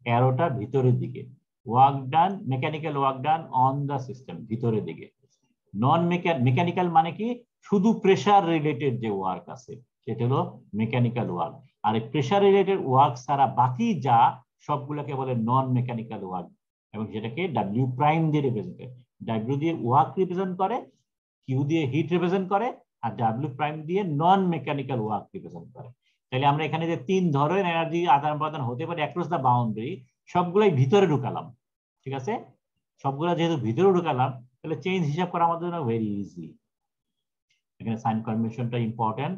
অ্যারোটা ভিতরের দিকে। Work done, mechanical work done on the system, ভিতরের দিকে। নন মেকানিক্যাল মানে কি? শুধু প্রেসার রিলেটেড যে ওয়ার্ক আছে সেটা হলো মেকানিক্যাল ওয়ার্ক, আর এই প্রেসার রিলেটেড ওয়ার্ক ছাড়া বাকি যা সবগুলোকে বলে নন মেকানিক্যাল ওয়ার্ক, এবং যেটাকে ডাব্লিউ প্রাইম দিয়ে রিপ্রেজেন্ট করে। ডাব্লিউ দিয়ে ওয়ার্ক রিপ্রেজেন্ট করে, কিউ দিয়ে হিট রিপ্রেজেন্ট করে, আর ডাব্লিউ প্রাইম দিয়ে নন মেকানিক্যাল ওয়ার্ক রিপ্রেজেন্ট করে। তাহলে আমরা এখানে যে 3 ধরনের এনার্জি আদান প্রদান হতে পারে অ্যাক্রস দ্য বাউন্ডারি, সবগুলাই ভিতরে ঢুকালাম, ঠিক আছে? সবগুলা যেহেতু ভিতরে ঢুকালাম, তাহলে চেঞ্জ হিসাব করা আমাদের জন্য ভেরি ইজি। এখানে সাইন কনভেনশনটা ইম্পর্টেন্ট,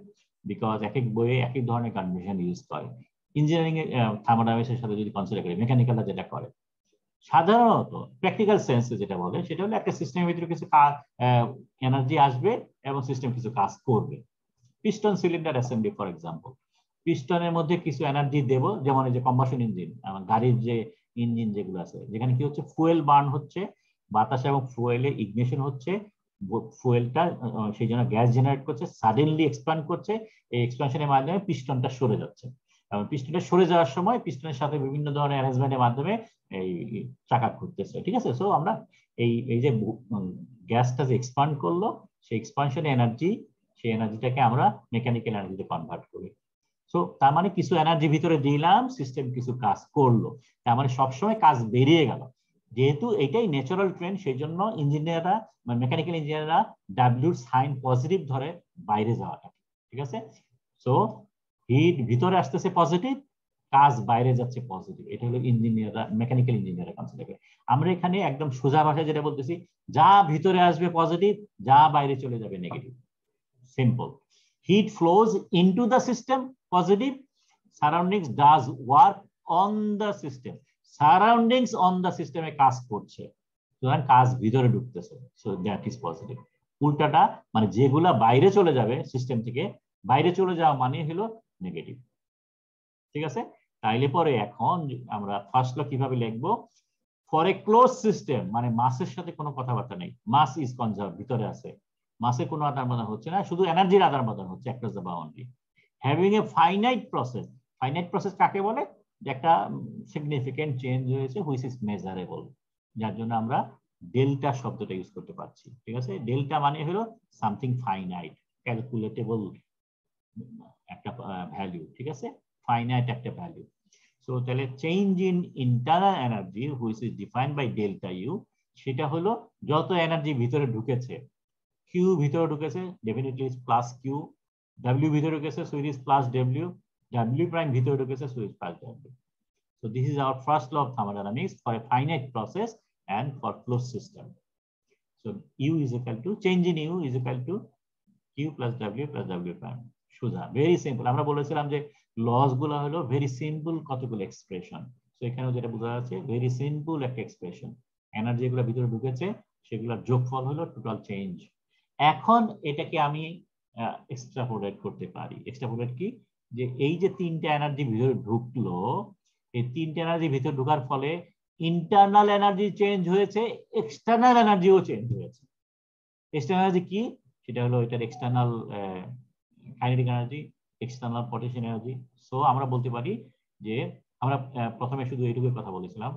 বিকজ এক এক বইয়ে এক এক ধরনের কনভেনশন ইউজ করে। ইঞ্জিনিয়ারিং এর থার্মোডাইনামিক্সের সাথে যদি কনসিডার করি, মেকানিক্যালরা যেটা করে সাধারণত প্র্যাকটিক্যাল সেন্সে যেটা বলে সেটা হলো একটা সিস্টেমের ভিতরে কিছু এনার্জি আসবে এবং সিস্টেম কিছু কাজ করবে। Piston cylinder assembly for example, পিস্টনের মধ্যে কিছু এনার্জি দেব, যেমন এই যে কম্বাসন ইঞ্জিন, গাড়ির যে ইঞ্জিন যেগুলো আছে, যেখানে কি হচ্ছে ফুয়েল বার্ন হচ্ছে, বাতাস এবং ফুয়েলে ইগনিশন হচ্ছে, ফুয়েলটা সেই জন্য গ্যাস জেনারেট করছে, সাডেনলি এক্সপ্যান্ড করছে, এই এক্সপ্যানশনের মাধ্যমে পিস্টনটা সরে যাচ্ছে, এবং পিস্টনটা সরে যাওয়ার সময় পিস্টনের সাথে বিভিন্ন ধরনের অ্যারেঞ্জমেন্টের মাধ্যমে এই চাকা ঘুরতেছে, ঠিক আছে? সো আমরা এই যে গ্যাসটা যে এক্সপ্যান্ড করলো, সেই এক্সপ্যানশন এনার্জি, সেই এনার্জিটাকে আমরা মেকানিক্যাল এনার্জিতে কনভার্ট করি। সো তার মানে কিছু এনার্জি ভিতরে দিলাম, সিস্টেম কিছু কাজ করলো, তার মানে সবসময় কাজ বেরিয়ে গেল। যেহেতু এটাই ন্যাচারাল ট্রেন্ড, সেই জন্য ইঞ্জিনিয়াররা, মেকানিক্যাল ইঞ্জিনিয়াররা ডাব্লিউর সাইন পজিটিভ ধরে বাইরে যাওয়াটা, ঠিক আছে? সো হিট ভিতরে আসতেছে পজিটিভ, কাজ বাইরে যাচ্ছে পজিটিভ, এটা হলো ইঞ্জিনিয়াররা, মেকানিক্যাল ইঞ্জিনিয়াররা কনসিডার করে। আমরা এখানে একদম সোজা ভাষায় যেটা বলতেছি, যা ভিতরে আসবে পজিটিভ, যা বাইরে চলে যাবে negative. Simple. Heat flows into the system, positive. Surroundings does work on the system. Surroundings on the system এ কাজ করছে, সুতরাং কাজ ভিতরে ঢুকতেছে, so that is positive. উল্টাটা মানে যেগুলা বাইরে চলে যাবে সিস্টেম থেকে, বাইরে চলে যাওয়া মানে হলো নেগেটিভ, ঠিক আছে? তাইলে পরে এখন আমরা ফার্স্ট ল কিভাবে লিখবো? ফর এ ক্লোজ সিস্টেম, মানে মাসের সাথে কোনো কথাবার্তা নেই, মাস ইজ কনজার্ভ, ভিতরে আছে, মাসে কোনো আদান প্রদান হচ্ছে না, শুধু এনার্জির আদান প্রদান হচ্ছে across the boundary. Having a finite process, finite process কাকে বলে? যে একটা সিগনিফিকেন্ট চেঞ্জ হয়েছে হুইচ ইজ মেজারেবল, যার জন্য আমরা ডেল্টা শব্দটা ইউজ করতে পারছি, ঠিক আছে? ডেল্টা মানে হলো সামথিং ফাইনাইট, ক্যালকুলেটেবল একটা ভ্যালু, ঠিক আছে? ফাইনাইট একটা ভ্যালু। সো সো তাহলে change in internal energy which is defined by delta U, সেটা হলো যত এনার্জি ভিতরে ঢুকেছে, কিউ ভিতরে ঢুকেছে definitely is plus Q, W ভিতরে ঢুকেছে so it is plus W, W prime ভিতরে ঢুকেছে so is plus W. So this is our first law of thermodynamics for a finite process and for closed system. So U is equal to, change in U is equal to Q plus W prime. সোজা, very simple. আমরা বলেছিলাম যে loss গুলো হলো very simple কতগুলো expression, তো এখানেও যেটা বোঝা যাচ্ছে ভেরি সিম্পল একটা এক্সপ্রেশন, এনার্জি গুলো ভিতরে ঢুকেছে সেগুলোর যোগফল হলো টোটাল চেঞ্জ। এখন এটাকে আমি এক্সট্রাপোলেট করতে পারি। এক্সট্রাপোলেট কি, যে এই যে তিনটা এনার্জি ভিতরে ঢুকলো, এই তিনটা এনার্জি ভিতরে ঢোকার ফলে ইন্টারনাল এনার্জি চেঞ্জ হয়েছে, এক্সটার্নাল এনার্জিও চেঞ্জ হয়েছে। এক্সটার্নাল এনার্জি কি, সেটা হলো এটার external kinetic energy, external potential energy. So আমরা বলতে পারি যে আমরা প্রথমে শুধু এইটুকুর কথা বলেছিলাম,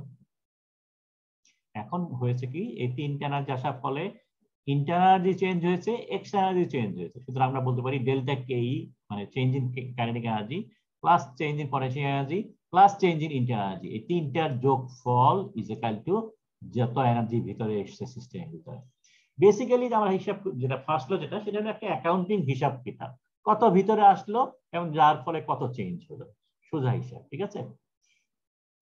এখন হয়েছে কি এই তিনটা এনার্জি আসার ফলে ইন্টারনাল এনার্জি চেঞ্জ হয়েছে, এক্সটার্নাল এনার্জি চেঞ্জ হয়েছে। সুতরাং আমরা বলতে পারি ডেল্টা কেই মানে change in kinetic energy plus change in potential energy plus change in internal energy, এই তিনটার যোগফল ইজ ইকুয়াল টু যত এনার্জি ভিতরে এসেছে সিস্টেমের ভিতরে। বেসিক্যালি আমরা হিসাব যেটা ফার্স্ট ল যেটা, সেটা হলো একটা অ্যাকাউন্টিং হিসাব কিতাব, কত ভিতরে আসলো এবং যার ফলে কত চেঞ্জ হলো, সোজা হিসাব, ঠিক আছে।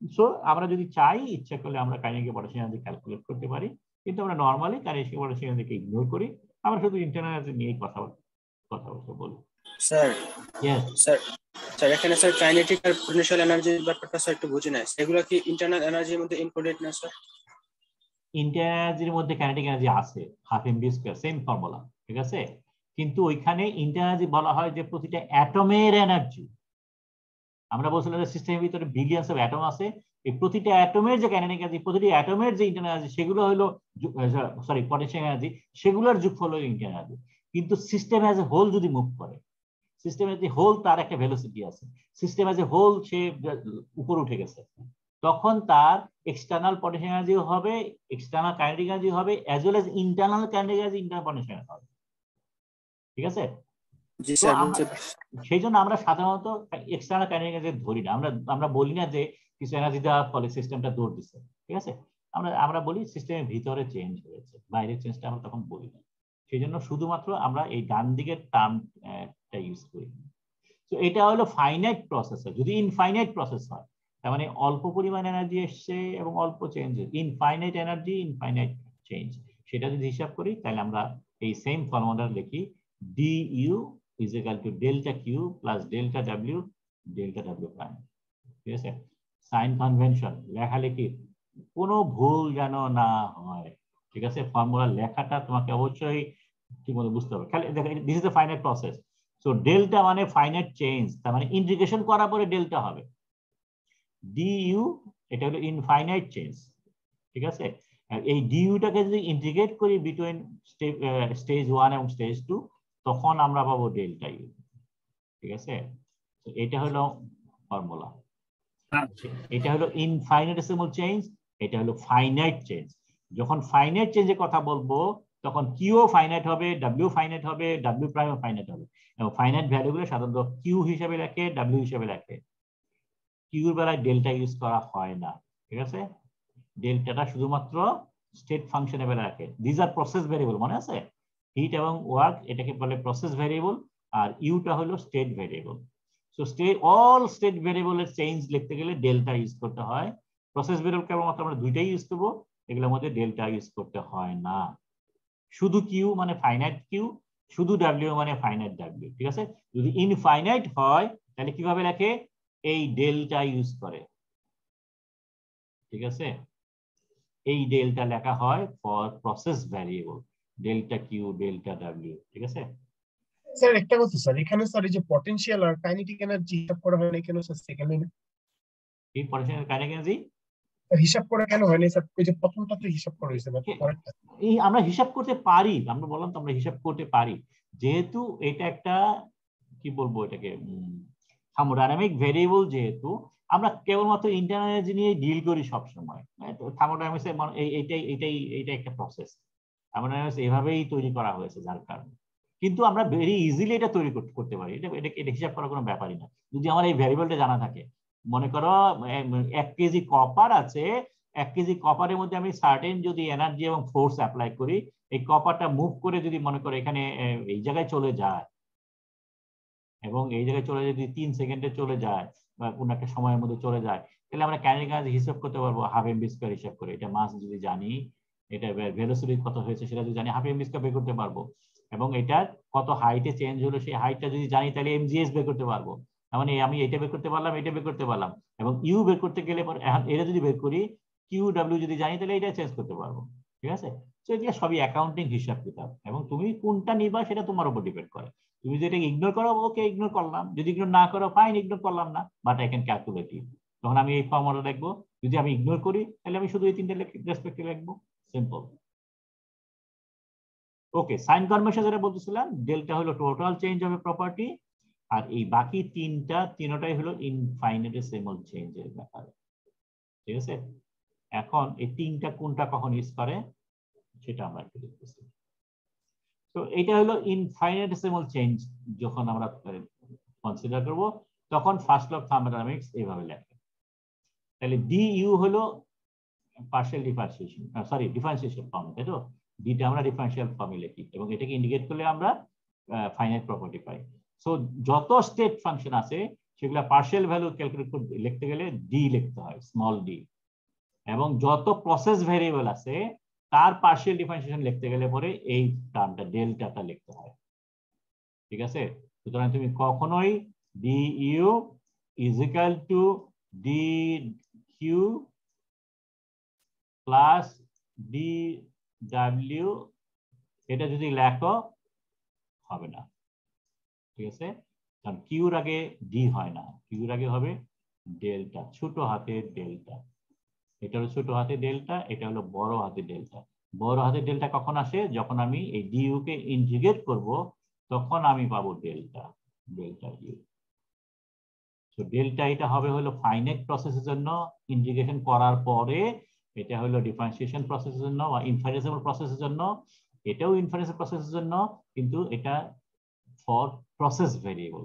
সো আমরা যদি চাই, ইচ্ছা করলে আমরা কাইনেটিক পটেনশিয়াল এনার্জি ক্যালকুলেট করতে পারি, কিন্তু আমরা নরমালি কাইনেটিক পটেনশিয়াল এনার্জিকে ইগনোর করি, আমরা শুধু ইন্টারনাল এনার্জি নিয়েই কথা বলতে বলি। স্যার ইয়েস স্যার এখানে স্যার কাইনেটিক আর পোটেনশিয়াল এনার্জির ব্যাপারটা স্যার একটু বুঝি না, সেগুলো কি ইন্টারনাল এনার্জির মধ্যে ইনক্লুডেড না স্যার? ইন্টারনাল এনার্জির মধ্যে কাইনেটিক এনার্জি আছে, half MV square, same formula, ঠিক আছে। কিন্তু ওইখানে ইন্টারনাল এনার্জি বলা হয় যে প্রতিটা অ্যাটমের এনার্জি। আমরা বলছিলাম যে সিস্টেমের ভিতরে বিলিয়নস অফ অ্যাটম আছে, এই প্রতিটা অ্যাটমের যে কাইনেটিক এনার্জি, প্রতিটি অ্যাটমের যে ইন্টারনাল এনার্জি, সেগুলো হলো সরি পটেনশিয়াল এনার্জি, সেগুলোর যোগফল হলো ইন্টারনাল এনার্জি। কিন্তু সিস্টেম অ্যাজ এ হোল যদি মুভ করে, সিস্টেম অ্যাজ এ হোল তার একটা ভেলোসিটি আছে, সিস্টেম অ্যাজ এ হোল সে উপরে উঠে গেছে, তখন তার এক্সটার্নাল পটেনশিয়াল এনার্জি হবে, এক্সটার্নাল কাইনেটিক এনার্জি হবে, as well as internal kinetic energy, internal potential energy হবে, ঠিক আছে। জি স্যার। সেই জন্য আমরা সাধারণত এক্সটার্নাল কাইনেটিক এনার্জি ধরি না, আমরা বলি না যে কিছু এনার্জি দেওয়ার ফলে সিস্টেমটা দৌড় দিচ্ছে, ঠিক আছে। আমরা বলি সিস্টেমের ভিতরে চেঞ্জ হয়েছে, বাইরের চেঞ্জটা আমরা তখন বলি না। সেই জন্য শুধুমাত্র আমরা এই ডান দিকের টার্মটা ইউজ করি। তো এটা হলো ফাইনাইট প্রসেস। যদি ইনফাইনাইট প্রসেস হয়, তার মানে অল্প পরিমাণ এনার্জি এসছে এবং অল্প change, infinite energy infinite change, সেটা যদি হিসাব করি তাহলে আমরা এই সেম ফর্মুলা লিখি, du is equal to delta q plus delta w prime, ঠিক আছে। সাইন কনভেনশন লেখালেখি কোনো ভুল যেন না হয়, ঠিক আছে। ফর্মুলা লেখাটা তোমাকে অবশ্যই ঠিক মতো বুঝতে হবে। খালি this is the finite process. So delta মানে ফাইনাইট চেঞ্জ, তার মানে ইন্টিগ্রেশন করার পরে ডেল্টা হবে। du এটা হলো ইনফাইনাইট চেঞ্জ, ঠিক আছে। এই ডিউটাকে যদি ইন্টিগ্রেট করি বিটুইন স্টেজ 1 এবং স্টেজ 2, তখন আমরা পাবো ডেল্টা ইউ, ঠিক আছে। এটা হলো ফর্মুলা। এটা হলো ইনফাইনাইটেসিমাল চেঞ্জ, এটা হলো ফাইনাইট চেঞ্জ। যখন ফাইনাইট চেঞ্জের কথা বলবো তখন কিউ ফাইনাইট হবে, ডাব্লিউ ফাইনাইট হবে, ডাব্লিউ প্রাইম ফাইনাইট হবে। এবং ফাইনাইট ভ্যালুগুলো সাধারণত কিউ হিসেবে লেখে, ডাব্লিউ হিসেবে লেখে। কিউর বেলায় ডেল্টা ইউজ করা হয় না, ঠিক আছে। ডেল্টাটা শুধুমাত্র স্টেট ফাংশনের বেলা রাখে। দিস আর প্রসেস ভেরিয়েবল, মনে আছে? হিট এবং ওয়ার্ক এটাকে বলে প্রসেস ভেরিয়েবল, আর ইউটা হলো state variable. So all state ভেরিয়েবলের চেঞ্জ লিখতে গেলে ডেল্টা ইউজ করতে হয়। প্রসেস ভেরিয়েবল কেবলমাত্র আমরা দুইটাই ইউজ করবো, এগুলোর মধ্যে ডেল্টা ইউজ করতে হয় না। শুধু কিউ মানে ফাইনাইট কিউ, শুধু ডাব্লিউ মানে ফাইনাইট ডাব্লিউ, ঠিক আছে। যদি ইনফাইনাইট হয় তাহলে কিভাবে লেখে? এই ডেল্টা ইউজ করে, ঠিক আছে। এই ডেল্টা লেখা হয় for process variable, delta Q delta W, ঠিক আছে। স্যার একটা কথা স্যার, এখানে স্যার এই যে পটেনশিয়াল আর কাইনেটিক এনার্জি হিসাব করা হয় না কেন স্যার? সেকেন্ড লাইনে এই পটেনশিয়াল কাইনেটিক এনার্জি হিসাব করা কেন হয় না স্যার? ওই যে প্রথমটাতে হিসাব করা হয়েছে, বাট পরেরটা এই আমরা হিসাব করতে পারি, আমরা বললাম তো আমরা হিসাব করতে পারি, যেহেতু এটা একটা কি বলবো এটাকে থার্মোডাইনামিক ভেরিয়েবল, যেহেতু আমরা কেবলমাত্র ইন্টারনাল এনার্জি নিয়ে ডিল করি সবসময়। থার্মোডাইনামিক্স এইটাই একটা প্রসেস, থার্মোডাইনামিক্স এভাবেই তৈরি করা হয়েছে যার কারণে। কিন্তু আমরা ভেরি ইজিলি এটা তৈরি করতে পারি, এটা হিসাব করার কোনো ব্যাপারই না যদি আমার এই ভ্যারিয়েবলটা জানা থাকে। মনে করো 1 কেজি কপার আছে, 1 কেজি কপারের মধ্যে আমি সার্টেন যদি এনার্জি এবং ফোর্স অ্যাপ্লাই করি, এই কপারটা মুভ করে যদি মনে করো এখানে এই জায়গায় চলে যায়, এবং এই জায়গায় চলে যদি 3 সেকেন্ডে চলে যায় বা কোনো একটা সময়ের মধ্যে চলে যায়, তাহলে আমরা কাইনেটিক এনার্জি হিসাব করতে পারবো হাফ এমভি স্কয়ার হিসাব করে। এটা মাস যদি জানি, এটা ভেলোসিটি কত হয়েছে সেটা যদি জানি, হাফ এমভি স্কয়ার বের করতে পারবো। এবং এটা কত হাইটে চেঞ্জ হলো সেই হাইটটা যদি জানি, তাহলে এমজিএস বের করতে পারবো। মানে আমি এটা বের করতে পারলাম, এটা বের করতে পারলাম, এবং ইউ বের করতে গেলে পরে এটা যদি বের করি, কিউ ডাব্লিউ যদি জানি, তাহলে এটা চেঞ্জ করতে পারবো। ঠিক আছে? তো এটা সবই অ্যাকাউন্টিং হিসাব কিতাব, এবং তুমি কোনটা নিবা সেটা তোমার উপর ডিপেন্ড করে। তুমি যদি এটাকে ইগনোর করো, ওকে ইগনোর করলাম, যদি ইগনোর না করো ফাইন, ইগনোর করলাম না, বাট আই ক্যান ক্যালকুলেট ইট। তখন আমি এই ফর্মুলা লিখবো। যদি আমি ইগনোর করি, তাহলে আমি শুধু এই তিনটে রেসপেক্টে লিখবো, সিম্পল। ওকে, সাইন কনভেনশন যেটা বলতেছিলাম, ডেল্টা হলো টোটাল চেঞ্জ হবে প্রপার্টি, আর এই বাকি তিনটাই হলো ইনফাইনিটেসিমাল চেঞ্জের ব্যাপার। ঠিক আছে? এখন এই তিনটা কোনটা কখন ইউজ করে সেটা আমরা একটু দেখতেছি। তো এটা হলো ইনফাইনিটেসিমাল চেঞ্জ যখন আমরা কনসিডার করব, তখন ফার্স্ট ল অফ থার্মোডাইনামিক্স এইভাবে লেখে। তাহলে ডি ইউ হলো partial differentiation, sorry differentiation form, তাই তো? ডিটা আমরা ডিফারেন্সিয়াল ফর্মে লিখি, এবং এটাকে ইন্ডিকেট করলে আমরা ফাইনাইট প্রপার্টি পাই। সো যত স্টেট ফাংশন আছে সেগুলা পার্শিয়াল ভ্যালু ক্যালকুলেট করতে লিখতে গেলে ডি লিখতে হয়, স্মল ডি। এবং যত প্রসেস ভেরিয়েবল আছে তার পার্শিয়াল ডিফারেন্সিয়েশন লিখতে গেলে পরে এই টার্মটা ডেল্টাটা লিখতে হয়। ঠিক আছে? সুতরাং তুমি কখনোই d U is equal to d Q plus d W এটা যদি লেখো হবে না। ঠিক আছে? কারণ কিউর আগে ডি হয় না, কিউর আগে হবে ডেল্টা, ছোট হাতের ডেল্টা। এটা হলো ছোট হাতের ডেল্টা, এটা হলো বড় হাতের ডেল্টা। বড় হাতের ডেল্টা কখন আসে? যখন আমি এই ডিইউ কে ইন্টিগ্রেট করব, তখন আমি পাবো delta, delta U. So delta এটা হবে হলো ফাইনাইট প্রসেসের জন্য ইন্টিগ্রেশন করার পরে, এটা হলো ডিফারেন্সিয়েশন প্রসেসের জন্য বা ইনফারেন্সিবল প্রসেসের জন্য, এটাও ইনফারেন্সিবল প্রসেসের জন্য, কিন্তু এটা ফর প্রসেস ভেরিয়েবল।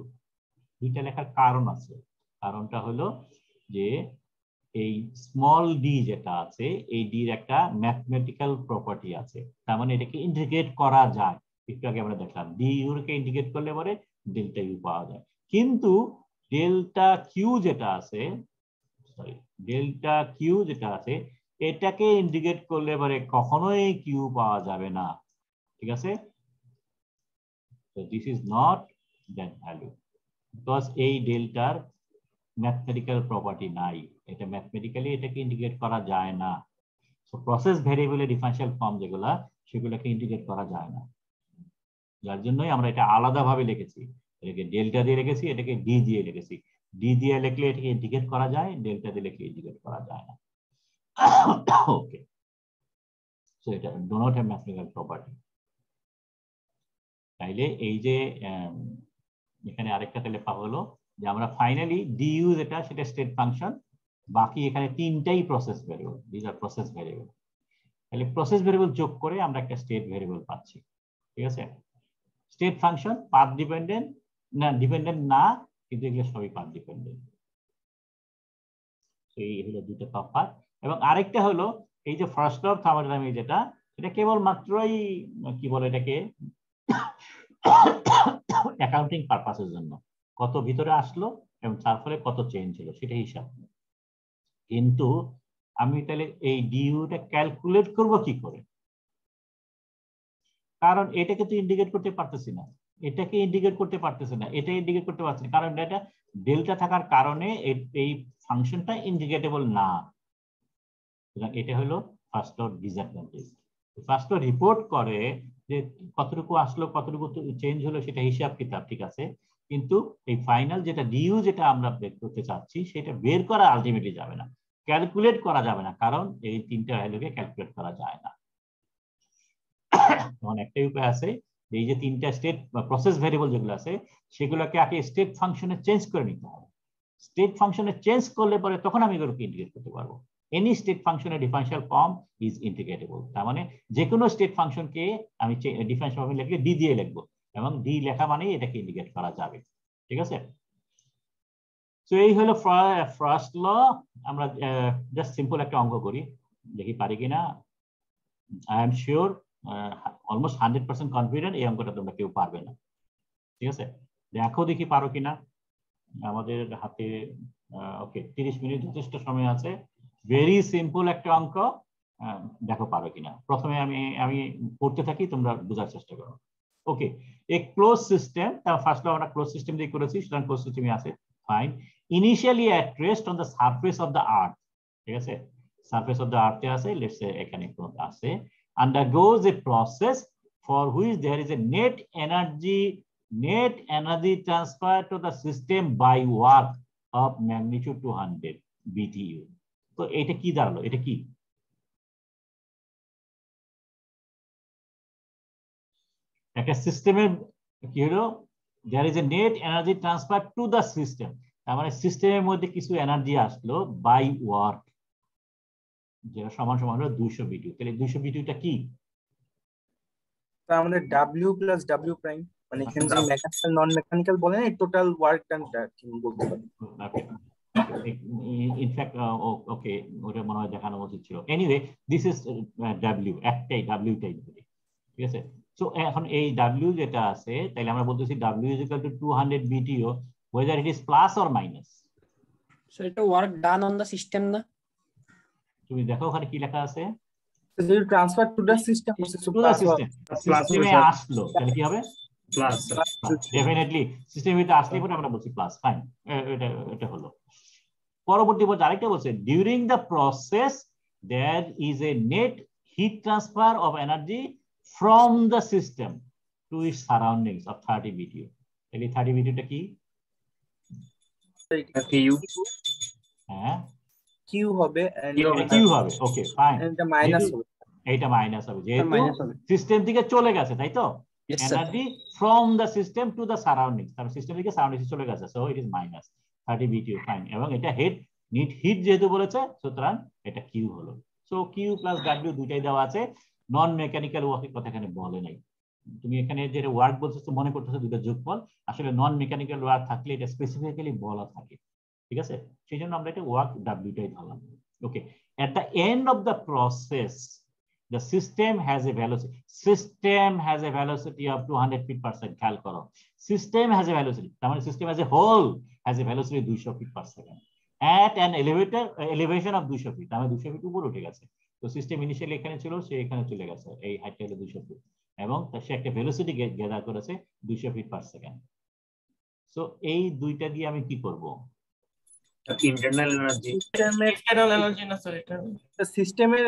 দুইটা লেখার কারণ আছে। কারণটা হলো যে এই স্মল ডি যেটা আছে, এই ডির একটা ম্যাথমেটিক্যাল প্রপার্টি আছে, তার মানে এটাকে ইন্টিগ্রেট করা যায়। একটু আগে আমরা দেখলাম ডি ইউর কে ইন্টিগ্রেট করলে পরে ডেল্টা ইউ পাওয়া যায়। কিন্তু ডেল্টা কিউ যেটা আছে, সরি ডেল্টা কিউ যেটা আছে, এটাকে ইন্টিগ্রেট করলে পরে কখনোই কিউ পাওয়া যাবে না। ঠিক আছে? So this is not that value because এই ডেল্টার ম্যাথমেটিক্যাল প্রপার্টি নাই, এটা ম্যাথমেটিক্যালি এটাকে ইন্টিগ্রেট করা যায় না। সো প্রসেস ভেরিয়েবলের ডিফারেন্সিয়াল ফর্ম যেগুলা, সেগুলোকে ইন্টিগ্রেট করা যায় না, যার জন্যই আমরা এটা আলাদাভাবে লিখেছি। এটাকে ডেল্টা দিয়ে লিখেছি, এটাকে ডি দিয়ে লিখেছি। ডি দিয়ে লিখলে এটাকে ইন্টিগ্রেট করা যায়, ডেল্টা দিয়ে লিখলে ইন্টিগ্রেট করা যায় না। ওকে, সো এটা do not have mathematical property. তাইলে এই যে এখানে আরেকটা তাহলে পাওয়া হলো যে আমরা ফাইনালি ডিইউ যেটা সেটা স্টেট ফাংশন, বাকি এখানে তিনটাই process variable, this are process variable. তাহলে প্রসেস ভেরিয়েবল যোগ করে আমরা একটা স্টেট ভেরিয়েবল পাচ্ছি। ঠিক আছে? স্টেট ফাংশন পাথ ডিপেন্ডেন্ট না, ডিপেন্ডেন্ট না, কিন্তু এগুলো সবই পাথ ডিপেন্ডেন্ট। এই হলো দুটো তফাৎ। এবং আরেকটা হলো এই যে ফার্স্ট ল অফ থার্মোডাইনামিক্স যেটা, এটা কেবল মাত্রই কি বলে এটাকে অ্যাকাউন্টিং পারপাসের জন্য, কত ভিতরে আসলো এবং তার ফলে কত চেঞ্জ হলো সেটা হিসাব। কিন্তু আমি তাহলে এই ডিইউটা ক্যালকুলেট করব কি করে? কারণ এটাকে তো ইন্ডিকেট করতে পারতেছি না, এটাকে ইন্ডিকেট করতে পারতেছি না, এটা ইন্ডিকেট করতে পারছি না, কারণ এটা ডেল্টা থাকার কারণে এই ফাংশনটা ইন্ডিকেটেবল না। এটা হলো first law disadvantage. First law report করে যে কতটুকু আসলো, কতটুকু চেঞ্জ হলো সেটা হিসাব কিতাব, ঠিক আছে, কিন্তু এই ফাইনাল যেটা ডিইউ যেটা আমরা বের করতে চাচ্ছি সেটা বের করা আলটিমেটলি যাবে না, ক্যালকুলেট করা যাবে না, কারণ এই তিনটা ভ্যালুকে ক্যালকুলেট করা যায় না। তখন একটাই উপায় আছে, এই যে তিনটা স্টেট বা প্রসেস ভেরিয়েবল যেগুলো আছে সেগুলোকে আগে স্টেট ফাংশনে চেঞ্জ করে নিতে হবে। স্টেট ফাংশনে চেঞ্জ করলে পরে তখন আমি এগুলোকে ইন্টিগ্রেট করতে পারবো। এনি স্টেট ফাংশনের ডিফারেন্সিয়াল ফর্ম ইজ ইন্টিগ্রেটেবল। তার মানে যে কোনো স্টেট ফাংশনকে আমি ডিফারেন্সিয়াল ফর্মে লিখলে ডি দিয়ে লিখবো, এবং ডি লেখা মানে এটাকে ইন্টিগ্রেট করা যাবে। ঠিক আছে? সো এই হলো ফার্স্ট ল। আমরা জাস্ট সিম্পল একটা অঙ্ক করি, দেখি পারি কিনা। I am sure, almost 100% confident এই অঙ্কটা তোমরা কেউ পারবে না। ঠিক আছে, দেখো দেখি পারো কিনা। আমাদের হাতে ওকে 30 মিনিট যথেষ্ট সময় আছে। ভেরি সিম্পল একটা অঙ্ক, দেখো পারো কিনা। প্রথমে আমি পড়তে থাকি, তোমরা বোঝার চেষ্টা করো। ওকে, এ ক্লোজ সিস্টেম, তার ফার্স্ট আমরা ক্লোজ সিস্টেম দিয়ে করেছি, সুতরাং ক্লোজ সিস্টেমই আছে। Fine, initially at rest on the surface of the earth. ঠিক আছে, সারফেস অফ দ্য আর্থে আছে, লেটস সে এখানে আছে। undergoes a process for which there is a net energy transfer to the system by work of magnitude 200 BTU. তো এটা কি দাঁড়ালো, এটা কি? একটা সিস্টেমের কি হলো, there is a net energy transfer to the system, তার মানে সিস্টেমের মধ্যে কিছু এনার্জি আসলো বাই ওয়ার্ক, যেটা সমান সমান হলো 200 BTU। তাহলে 200 BTUটা কি? আমাদের W প্লাস W প্রাইম, মানে এখানে যে মেকানিক্যাল নন মেকানিক্যাল বলেন এই টোটাল ওয়ার্ক ডানটা কি বলতে পারি। ইনফ্যাক্ট ওকে, ওটা মনে হয় দেখানো উচিত ছিল। এনিওয়ে দিস ইজ W, একটাই W-টাই বলি। ঠিক আছে, সো এখন এই W যেটা আছে, তাহলে আমরা বলতেছি W is equal to 200 BTU whether it is plus or minus. So এটা work done on the system না? তুমি দেখো ওখানে কি লেখা আছে, transfer to the system, to the system. সিস্টেমে আসলো, তাহলে কি হবে? প্লাস। ডেফিনেটলি সিস্টেমে আসলে পরে আমরা বলছি প্লাস। ফাইন, এটা হলো। পরবর্তী বলছে আরেকটা বলছে, during the process there is a net heat transfer of energy from the system to its surroundings of 30 BTU। তাহলে 30 BTUটা কি? হ্যাঁ, কিউ হবে, কিউ হবে। ওকে ফাইন, এটা মাইনাস হবে, এইটা মাইনাস হবে যেহেতু সিস্টেম থেকে চলে গেছে, তাই তো? Energy from the system to the surroundings, তার সিস্টেম থেকে সারাউন্ডিংস চলে গেছে, so it is minus 30 BTU। Fine, এবং এটা হিট যেহেতু বলেছে, সুতরাং এটা কিউ হলো। সো কিউ প্লাস ডাব্লিউ দুইটাই দেওয়া আছে। নন মেকানিক্যাল ওয়ার্কের কথা এখানে বলে নাই। তুমি এখানে যে ওয়ার্ক বলছো মনে করতেছো দুটো যোগফল, আসলে নন মেকানিক্যাল ওয়ার্ক থাকলে এটা স্পেসিফিক্যালি বলা থাকে। ঠিক আছে, সেই জন্য আমরা এটা ওয়ার্ক ডাব্লিউটাই ধরলাম। ওকে, at the end of the process the system has a velocity of 200 feet per second। খেয়াল করো, system has a velocity, তার মানে system as a whole has a velocity 200 feet per second at an elevation of 200 feet, তার মানে 200 fit উপরে উঠে গেছে। তো সিস্টেম ইনিশিয়ালি এখানে ছিল, সে এখানে চলে গেছে, এই হাইটটা হলো 200 ফিট, এবং সে একটা ভেলোসিটি গ্যাদার করেছে 200 ফিট পার সেকেন্ড। সো এই দুইটা দিয়ে আমি কি করব? ইন্টারনাল এনার্জি না স্যার, এটা সিস্টেমের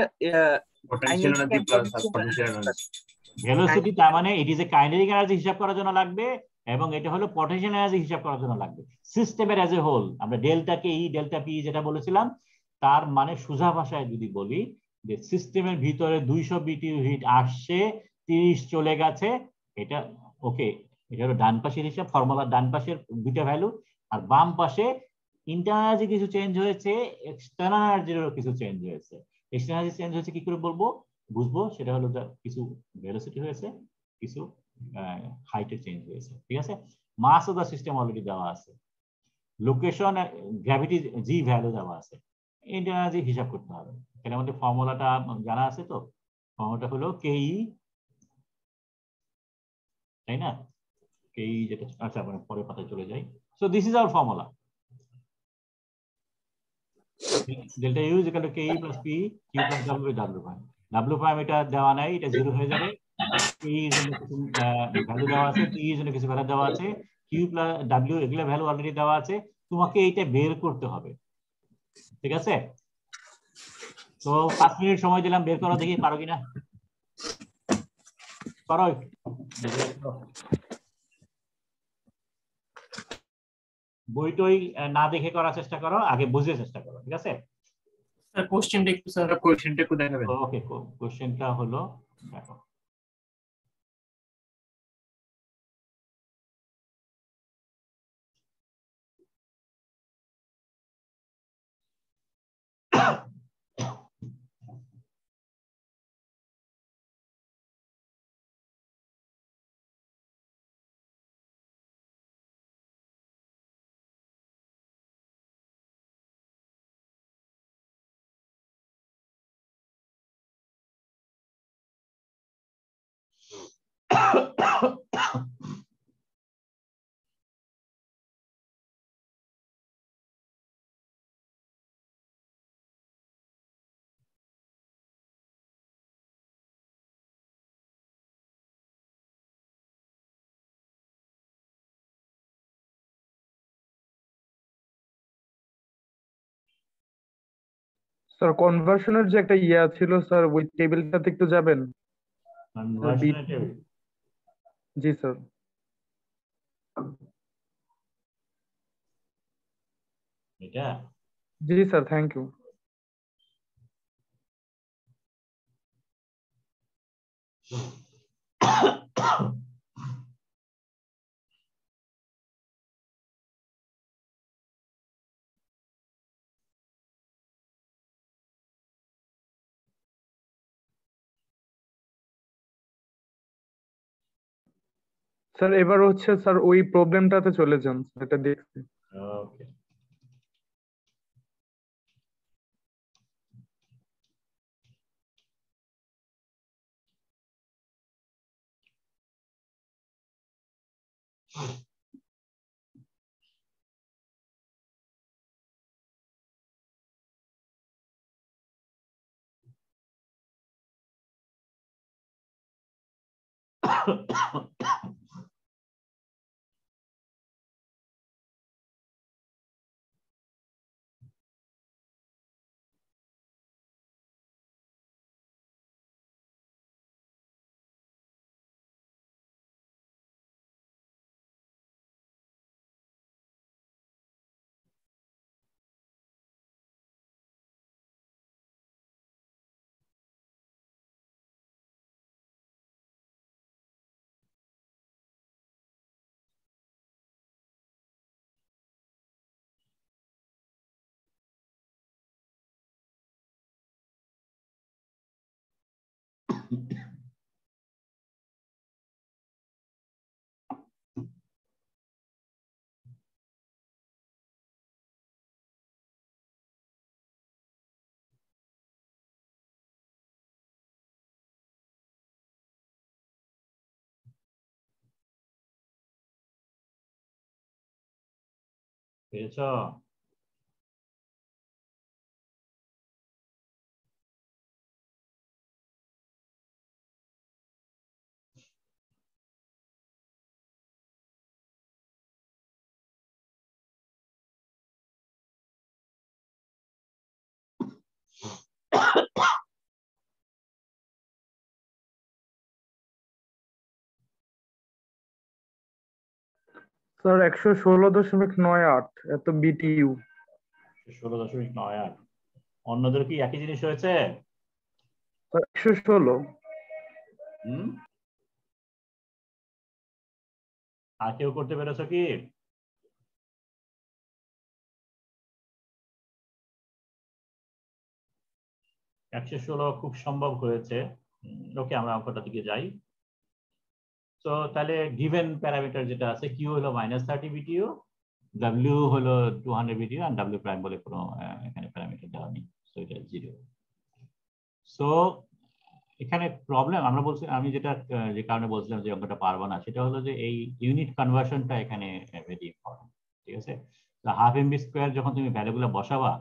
potential energy plus potential energy. Velocity তার মানে ইট ইজ এ কাইনেটিক এনার্জি হিসাব করার জন্য লাগবে, এবং এটা হলো পটেনশিয়াল এনার্জি হিসাব করার জন্য লাগবে সিস্টেমের অ্যাজ এ হোল। আমরা ডেল্টা কে ই ডেল্টা পি যেটা বলেছিলাম, তার মানে সোজা ভাষায় যদি বলি যে সিস্টেমের ভিতরে 200 BTU হিট আসছে, 30 চলে গেছে, এটা ওকে, এটা হলো ডান পাশের হিসাব, ফর্মুলার ডান পাশের দুইটা ভ্যালু, আর বাম পাশে ইন্টারনাল এনার্জি কিছু চেঞ্জ হয়েছে, এক্সটার্নাল এনার্জিরও কিছু চেঞ্জ হয়েছে। এক্সটার্নাল এনার্জি চেঞ্জ হয়েছে কি করে বুঝবো, সেটা হলো কিছু ভেলোসিটি হয়েছে, কিছু হাইটের চেঞ্জ হয়েছে। ঠিক আছে, মাস অফ দা সিস্টেম অলরেডি দেওয়া আছে, লোকেশন গ্র্যাভিটি জি ভ্যালু দেওয়া আছে, ইন্টারনাল এনার্জি হিসাব করতে হবে। তাহলে আমাদের ফর্মুলাটা জানা আছে, তো ফর্মুলাটা হলো কেই, তাই না? কেই যেটা, আচ্ছা আমরা পরের পাতায় চলে যাই। So this is our formula, delta U is equal to KE plus P, Q plus W by W prime। W prime এটা দেওয়া নাই, এটা 0 হয়ে যাবে। P এর জন্য কিছু ভ্যালু দেওয়া আছে, P এর জন্য কিছু ভ্যালু দেওয়া আছে, Q plus W এগুলা ভ্যালু অলরেডি দেওয়া আছে, তোমাকে এইটা বের করতে হবে। ঠিক আছে, তো 5 মিনিট সময় দিলাম, বের করো দেখি পারো কিনা, করো। বই টই না দেখে করার চেষ্টা করো, আগে বুঝে চেষ্টা করো। ঠিক আছে, কোশ্চেনটা একটু দেখাবেন। ওকে, কোশ্চেনটা হলো দেখো, স্যার কনভার্সনের যে একটা ইয়া ছিল স্যার, ওই টেবিলটাতে একটু যাবেন। কনভার্সনের টেবিল, জি স্যার। এটা জি স্যার, থ্যাংক ইউ। স্যার এবার হচ্ছে স্যার ওই প্রবলেমটাতে চলে যান, এটা দেখছি। ওকে। পেয়েছ? স্যার 116.98 এত বিটিইউ। 16.98। অন্যদের কি একই জিনিস হয়েছে? 116। আর কেউ করতে পেরেছ কি? একশো 16 খুব সম্ভব হয়েছে। ওকে, আমরা অঙ্কটা দিকে যাই। তো তাহলে গিভেন প্যারামিটার যেটা আছে, কিউ হলো -30 বিটিইউ, ডাব্লিউ হলো 200 বিটিইউ, আর ডাব্লিউ প্রাইম বলে কোনো এখানে প্যারামিটার দেওয়া নেই, সো এটা 0। সো এখানে প্রবলেম আমরা বলছি, আমি যেটা যে কারণে বলছিলাম যে অঙ্কটা পারবো না, সেটা হলো যে এই ইউনিট কনভার্সনটা এখানে ভেরি ইম্পর্টেন্ট। ঠিক আছে, তো হাফ এমবি স্কোয়ার যখন তুমি ভ্যালুগুলো বসাবা,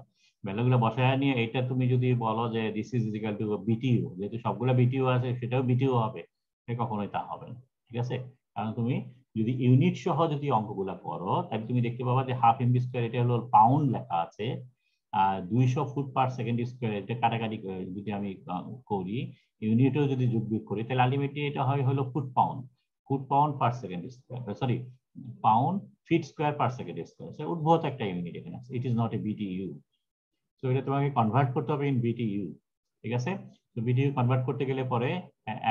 ভ্যালুগুলো বসায় নিয়ে এটা তুমি যদি বলো যে this is equal two BTU, যেহেতু সবগুলো বিটিইউ আছে সেটাও বিটিইউ হবে, কখনোই তা হবে না। ঠিক আছে, কারণ তুমি যদি ইউনিট সহ যদি অঙ্কগুলো করো, তাহলে তুমি দেখতে পাবা যে হাফ এমবি স্কোয়ার এটা হলো পাউন্ড লেখা আছে, আর 200 ফুট পার সেকেন্ড স্কোয়ার, এটা কাটাকাটি যদি আমি করি, ইউনিটও যদি যোগ বিয়োগ করি, তাহলে আলটিমেটলি এটা হয় হলো foot pound per second square, sorry pound fit square পার সেকেন্ড স্কোয়ার। উদ্ভূত একটা ইউনিট এখানে আছে, it is not a BTU. So এটা তোমাকে কনভার্ট করতে হবে ইন বিটিইউ। ঠিক আছে, তো বিটিইউ কনভার্ট করতে গেলে পরে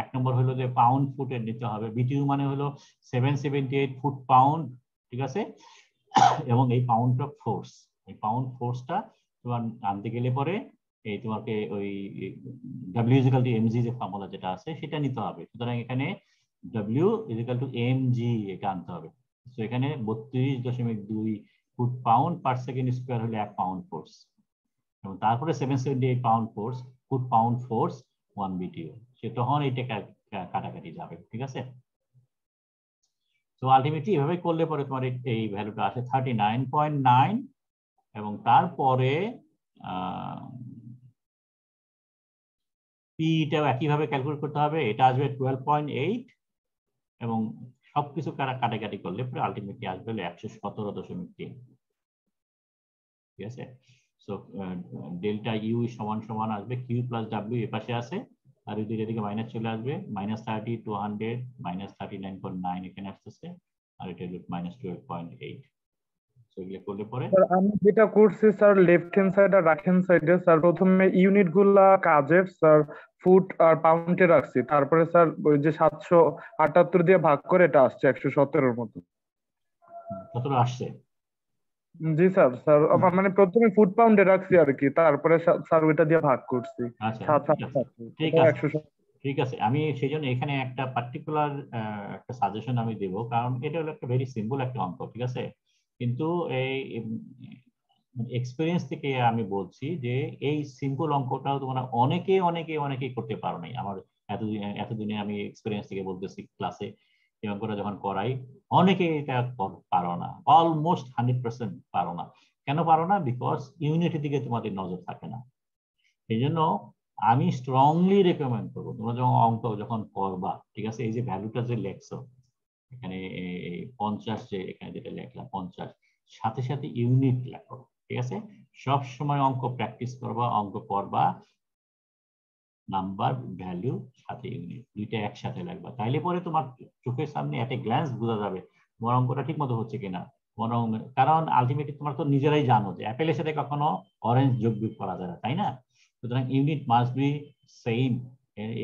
এক নম্বর হলো যে পাউন্ড ফুটের নিতে হবে। বিটিইউ মানে হলো 778 ফুট পাউন্ড। ঠিক আছে, এবং এই পাউন্ড অফ ফোর্স, এই পাউন্ড ফোর্সটা তোমার আনতে গেলে পরে এই তোমাকে ওই W is equal to MG যে ফর্মুলা যেটা আছে সেটা নিতে হবে। সুতরাং এখানে W is equal to MG এটা আনতে হবে। তো এখানে 32.2 foot pound per second square হলে 1 পাউন্ড ফোর্স, এবং তারপরে 778 pound force, foot pound force 1 BTU. সে তখন এইটা কাটাকাটি যাবে। ঠিক আছে, তো আলটিমেটলি এভাবে করলে পরে তোমার এই ভ্যালুটা আসে 39.9 এবং তারপরে পিটাও একইভাবে ক্যালকুলেট করতে হবে, এটা আসবে 12.8 এবং সবকিছু কাটাকাটি করলে পরে আলটিমেটলি আসবে 117.3। ঠিক আছে, সো ডেল্টা ইউ সমান সমান আসবে কিউ প্লাস ডাব্লিউ এ পাশে আছে, আর যদি এদিকে মাইনাস চলে আসবে -30 200 -39.9 এখানে আসতেছে, আর এটা হলো -12.8। সো এগুলো করলে পরে স্যার আমি যেটা করছি স্যার লেফট হ্যান্ড সাইড আর রাইট হ্যান্ড সাইডে স্যার প্রথমে ইউনিট গুলা কাজের স্যার ফুট আর পাউন্ডে রাখছি, তারপরে স্যার ওই যে 778 দিয়ে ভাগ করে এটা আসছে 117 মতো। কতটা আসছে? জি স্যার, স্যার আমার মানে প্রথমে ফুট পাউন্ডে রাখছি আর কি, তারপরে স্যার ওইটা দিয়ে ভাগ করছি। আচ্ছা, 778 ঠিক এটা আছে, 117। ঠিক আছে। আমি সেই জন্য এখানে একটা পার্টিকুলার একটা সাজেশন আমি দেব, কারণ এটা হলো একটা ভেরি সিম্পল একটা অঙ্ক, ঠিক আছে, কিন্তু এই এক্সপিরিয়েন্স থেকে আমি বলছি যে এই সিম্পল অঙ্কটাও তোমরা অনেকে করতে পারো নাই। আমার এতদিনে আমি এক্সপিরিয়েন্স থেকে বলতেছি, ক্লাসে এই অঙ্কটা যখন করাই অনেকে এটা পারো না, অলমোস্ট 100% পারো না। কেন পারো না? বিকজ ইউনিটের দিকে তোমাদের নজর থাকে না। এই জন্য আমি স্ট্রংলি রেকমেন্ড করবো তোমরা যখন করবা, ঠিক আছে, এই যে ভ্যালুটা যে লেখছো এখানে 50 যে এখানে যেটা লেখলাম 50, সাথে সাথে ইউনিট লেখো, ঠিক আছে। সব সময় অঙ্ক প্র্যাকটিস করবা, অঙ্ক পড়বা, নাম্বার ভ্যালু সাথে ইউনিট দুইটা একসাথে লাগবা, তাইলে পরে তোমার চোখের সামনে এট এ গ্ল্যান্স বোঝা যাবে তোমার অঙ্কটা ঠিক মতো হচ্ছে কিনা। কারণ আলটিমেটলি তোমরা তো নিজেরাই জানো যে অ্যাপেলের সাথে কখনো অরেঞ্জ যোগ বিয়োগ করা যায় না, তাই না? সুতরাং ইউনিট মাস্ট বি সেম।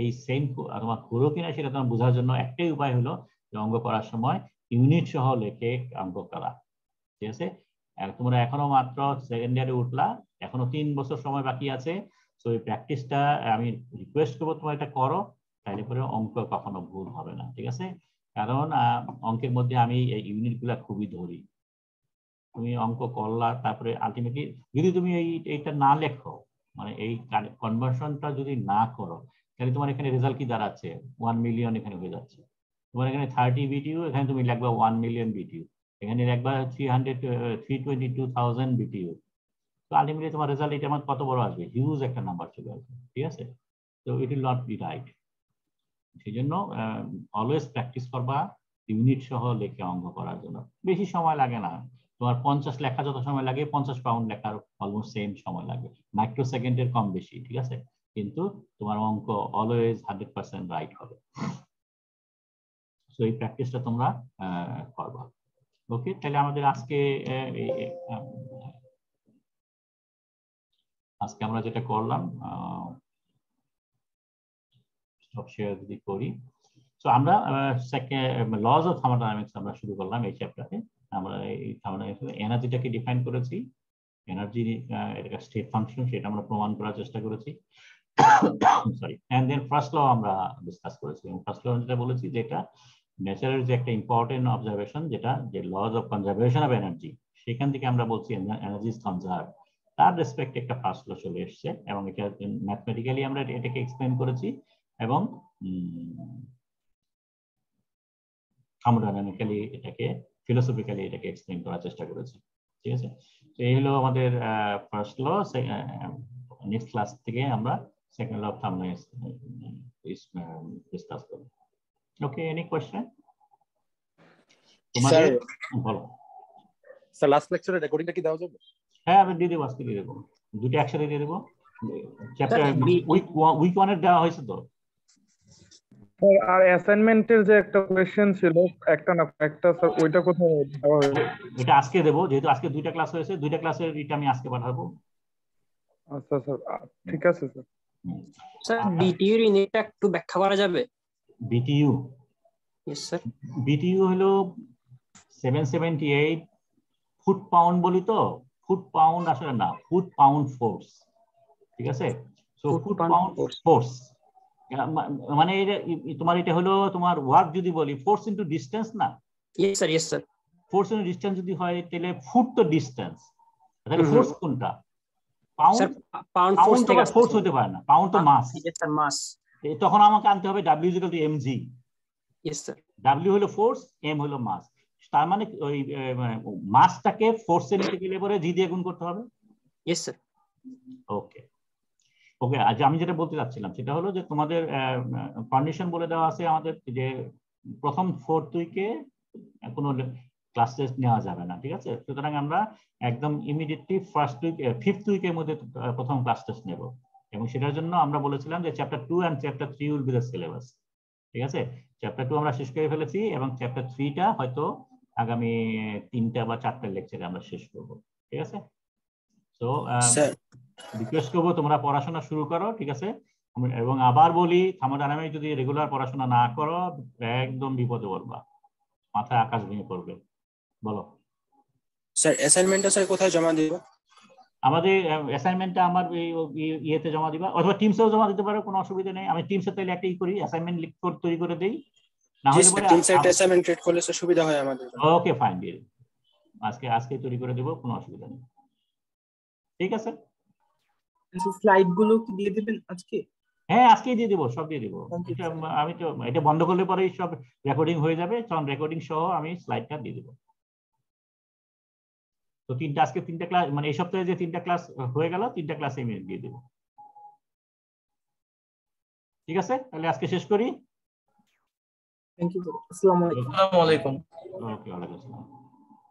এই সেম তোমার করো কিনা সেটা তোমার বোঝার জন্য একটাই উপায় হলো যে অঙ্ক করার সময় ইউনিট সহ লেখে অঙ্ক করা, ঠিক আছে। তোমরা এখনো মাত্র সেকেন্ড ইয়ারে উঠলা, এখনো 3 বছর সময় বাকি আছে। তো এই প্র্যাকটিসটা আমি রিকোয়েস্ট করবো তোমরা এটা করো, তাইলে পরে অঙ্ক কখনো ভুল হবে না, ঠিক আছে। কারণ অঙ্কের মধ্যে আমি এই ইউনিট গুলা খুবই ধরি। তুমি অঙ্ক করলা, তারপরে আলটিমেটলি যদি তুমি এইটা না লেখো, মানে এই কনভার্সনটা যদি না করো, তাহলে তোমার এখানে রেজাল্ট কি দাঁড়াচ্ছে? 1 মিলিয়ন এখানে হয়ে যাচ্ছে। তোমার এখানে 30 বিটিউ, এখানে তুমি লিখবা 1 মিলিয়ন বিটিউ, এখানে লিখবা 322,000 বিটিউ। তো আলটিমেটলি তোমার রেজাল্ট এটা আমার কত বড় আসবে? হিউজ একটা নাম্বার চলে আসবে, ঠিক আছে। তো it will not be right. সেই জন্য অলওয়েজ প্র্যাকটিস করবা ইউনিট সহ লেখে অঙ্ক করার জন্য। বেশি সময় লাগে না, তোমার 50 লেখা যত সময় লাগে 50 পাউন্ড লেখার অলমোস্ট সেম সময় লাগবে, মাইক্রো সেকেন্ডের কম বেশি, ঠিক আছে। কিন্তু তোমার অঙ্ক অলওয়েজ 100% রাইট হবে। সো এই প্র্যাকটিসটা তোমরা করবা। ওকে, তাহলে আমাদের আজকে আমরা যেটা করলাম, স্টপ শেয়ার যদি করি, তো আমরা লজ অফ থার্মোডাইনামিক্স আমরা শুরু করলাম এই চ্যাপ্টারে। আমরা এই থার্মোডাইনামিক্স এনার্জিটাকে ডিফাইন করেছি, এনার্জি এটা স্টেট ফাংশন, সেটা আমরা প্রমাণ করার চেষ্টা করেছি। Sorry, and then first law আমরা ডিসকাস করেছি। ফার্স্ট ল যেটা বলেছি যে এটা নেচারের যে একটা ইম্পর্টেন্ট অবজারভেশন, যেটা যে lodge of conservation of energy, সেখান থেকে আমরা বলছি এনার্জি ইজ কনজার্ভ, তার রেসপেক্টে একটা ফার্স্ট ল চলে এসছে, এবং এটা ম্যাথমেটিক্যালি আমরা এটাকে এক্সপ্লেন করেছি এবং থার্মোডাইনামিক্যালি এটাকে, ফিলোসফিক্যালি এটাকে এক্সপ্লেন করার চেষ্টা করেছি, ঠিক আছে। তো এই হলো আমাদের ফার্স্ট ল। নেক্সট ক্লাস থেকে আমরা second law of thermodynamics discuss করব। Okay, any question? তোমাদের বলো স্যার। লাস্ট লেকচারের রেকর্ডিংটা কি দেওয়া যাবে? হ্যাঁ, আমি দিয়ে দেবো, আজকে দিয়ে দেবো, দুটো একসাথে দিয়ে দেবো। চ্যাপ্টার উইক 1 এর দেওয়া হয়েছে তো। আর অ্যাসাইনমেন্টের যে একটা কোশ্চেন ছিল, একটা না একটা স্যার, ওইটা কোথায় দেওয়া হয়েছে? এটা আজকে দেবো, যেহেতু আজকে 2টা ক্লাস হয়েছে, 2টা ক্লাসের এটা আমি আজকে পাঠাবো। আচ্ছা স্যার, ঠিক আছে স্যার। স্যার বিটিইউ এর ইউনিটটা একটু ব্যাখ্যা করা যাবে? BTU, yes sir. বিটিইউ হলো 778 ফুট পাউন্ড বলি তো, ফুট পাউন্ড আসলে না, ফুট পাউন্ড ফোর্স, ঠিক আছে। সো ফুট পাউন্ড ফোর্স মানে তোমার এটা হলো তোমার ওয়ার্ক যদি বলি ফোর্স ইনটু ডিসটেন্স না। Yes sir, yes sir. Force into distance যদি হয় তাহলে ফুট তো ডিসটেন্স, তাহলে ফোর্স কোনটা? পাউন্ড। পাউন্ড ফোর্স থেকে ফোর্স হতে পারে না, পাউন্ড তো মাস। यस স্যার, মাস। তখন আমাকে আনতে হবে W = mg। Yes sir. W হলো ফোর্স, এম হলো মাস। তার মানে ওই মাসটাকে ফোর্সে নিতে গেলে পরে জি দিয়ে গুণ করতে হবে। Yes sir. ওকে ওকে, আজ আমি যেটা বলতে চাচ্ছিলাম সেটা হলো যে তোমাদের কন্ডিশন বলে দেওয়া আছে আমাদের যে প্রথম 4th উইকে কোনো ক্লাস টেস্ট নেওয়া যাবে না, ঠিক আছে? সুতরাং আমরা একদম ইমিডিয়েটলি ফার্স্ট উইক 5th উইকের মধ্যে প্রথম ক্লাস টেস্ট নেব, এবং সেটার জন্য আমরা বলেছিলাম যে chapter 2 and chapter 3 will be the syllabus, ঠিক আছে? চ্যাপ্টার 2 আমরা শেষ করে ফেলেছি এবং চ্যাপ্টার 3টা হয়তো আগামী 3টা বা 4টা লেকচারে আমরা শেষ করব, ঠিক আছে? তো রিকোয়েস্ট করবো তোমরা পড়াশোনা শুরু করো, ঠিক আছে? এবং আবার বলি, থার্মোডাইনামিক যদি রেগুলার পড়াশোনা না করো একদম বিপদে পড়বা, মাথায় আকাশ ভেঙে পড়বে। বলো স্যার, অ্যাসাইনমেন্টটা স্যার কোথায় জমা দিব? আমাদের অ্যাসাইনমেন্টটা আমার ইয়েতে জমা দিবা, অথবা টিমসেও জমা দিতে পারো, কোনো অসুবিধা নেই। আমি টিমসে তাইলে একটা করি, অ্যাসাইনমেন্ট তৈরি করে দেই, না হলে পরে টিমসে একটা অ্যাসাইনমেন্ট ক্রিয়েট করলে সুবিধা হয় আমাদের। ওকে ফাইন, ডিল, আজকে তৈরি করে দেব, কোনো অসুবিধা নেই, ঠিক আছে? স্লাইড গুলো কি দিয়ে দিবেন আজকে? হ্যাঁ আজকেই দিয়ে দিব, সব দিয়ে দিব। আমি তো এটা বন্ধ করলে পরেই সব রেকর্ডিং হয়ে যাবে, তখন রেকর্ডিং সহ আমি স্লাইডটা দিয়ে দিব। তো আজকে 3টা ক্লাস, মানে এই সপ্তাহে যে 3টা ক্লাস হয়ে গেল, 3টা ক্লাসে আমি দিয়ে দিব, ঠিক আছে? তাহলে আজকে শেষ করি। থ্যাংক ইউ, আসসালামু আলাইকুম। ওকে, ওয়ালাইকুম আসসালাম।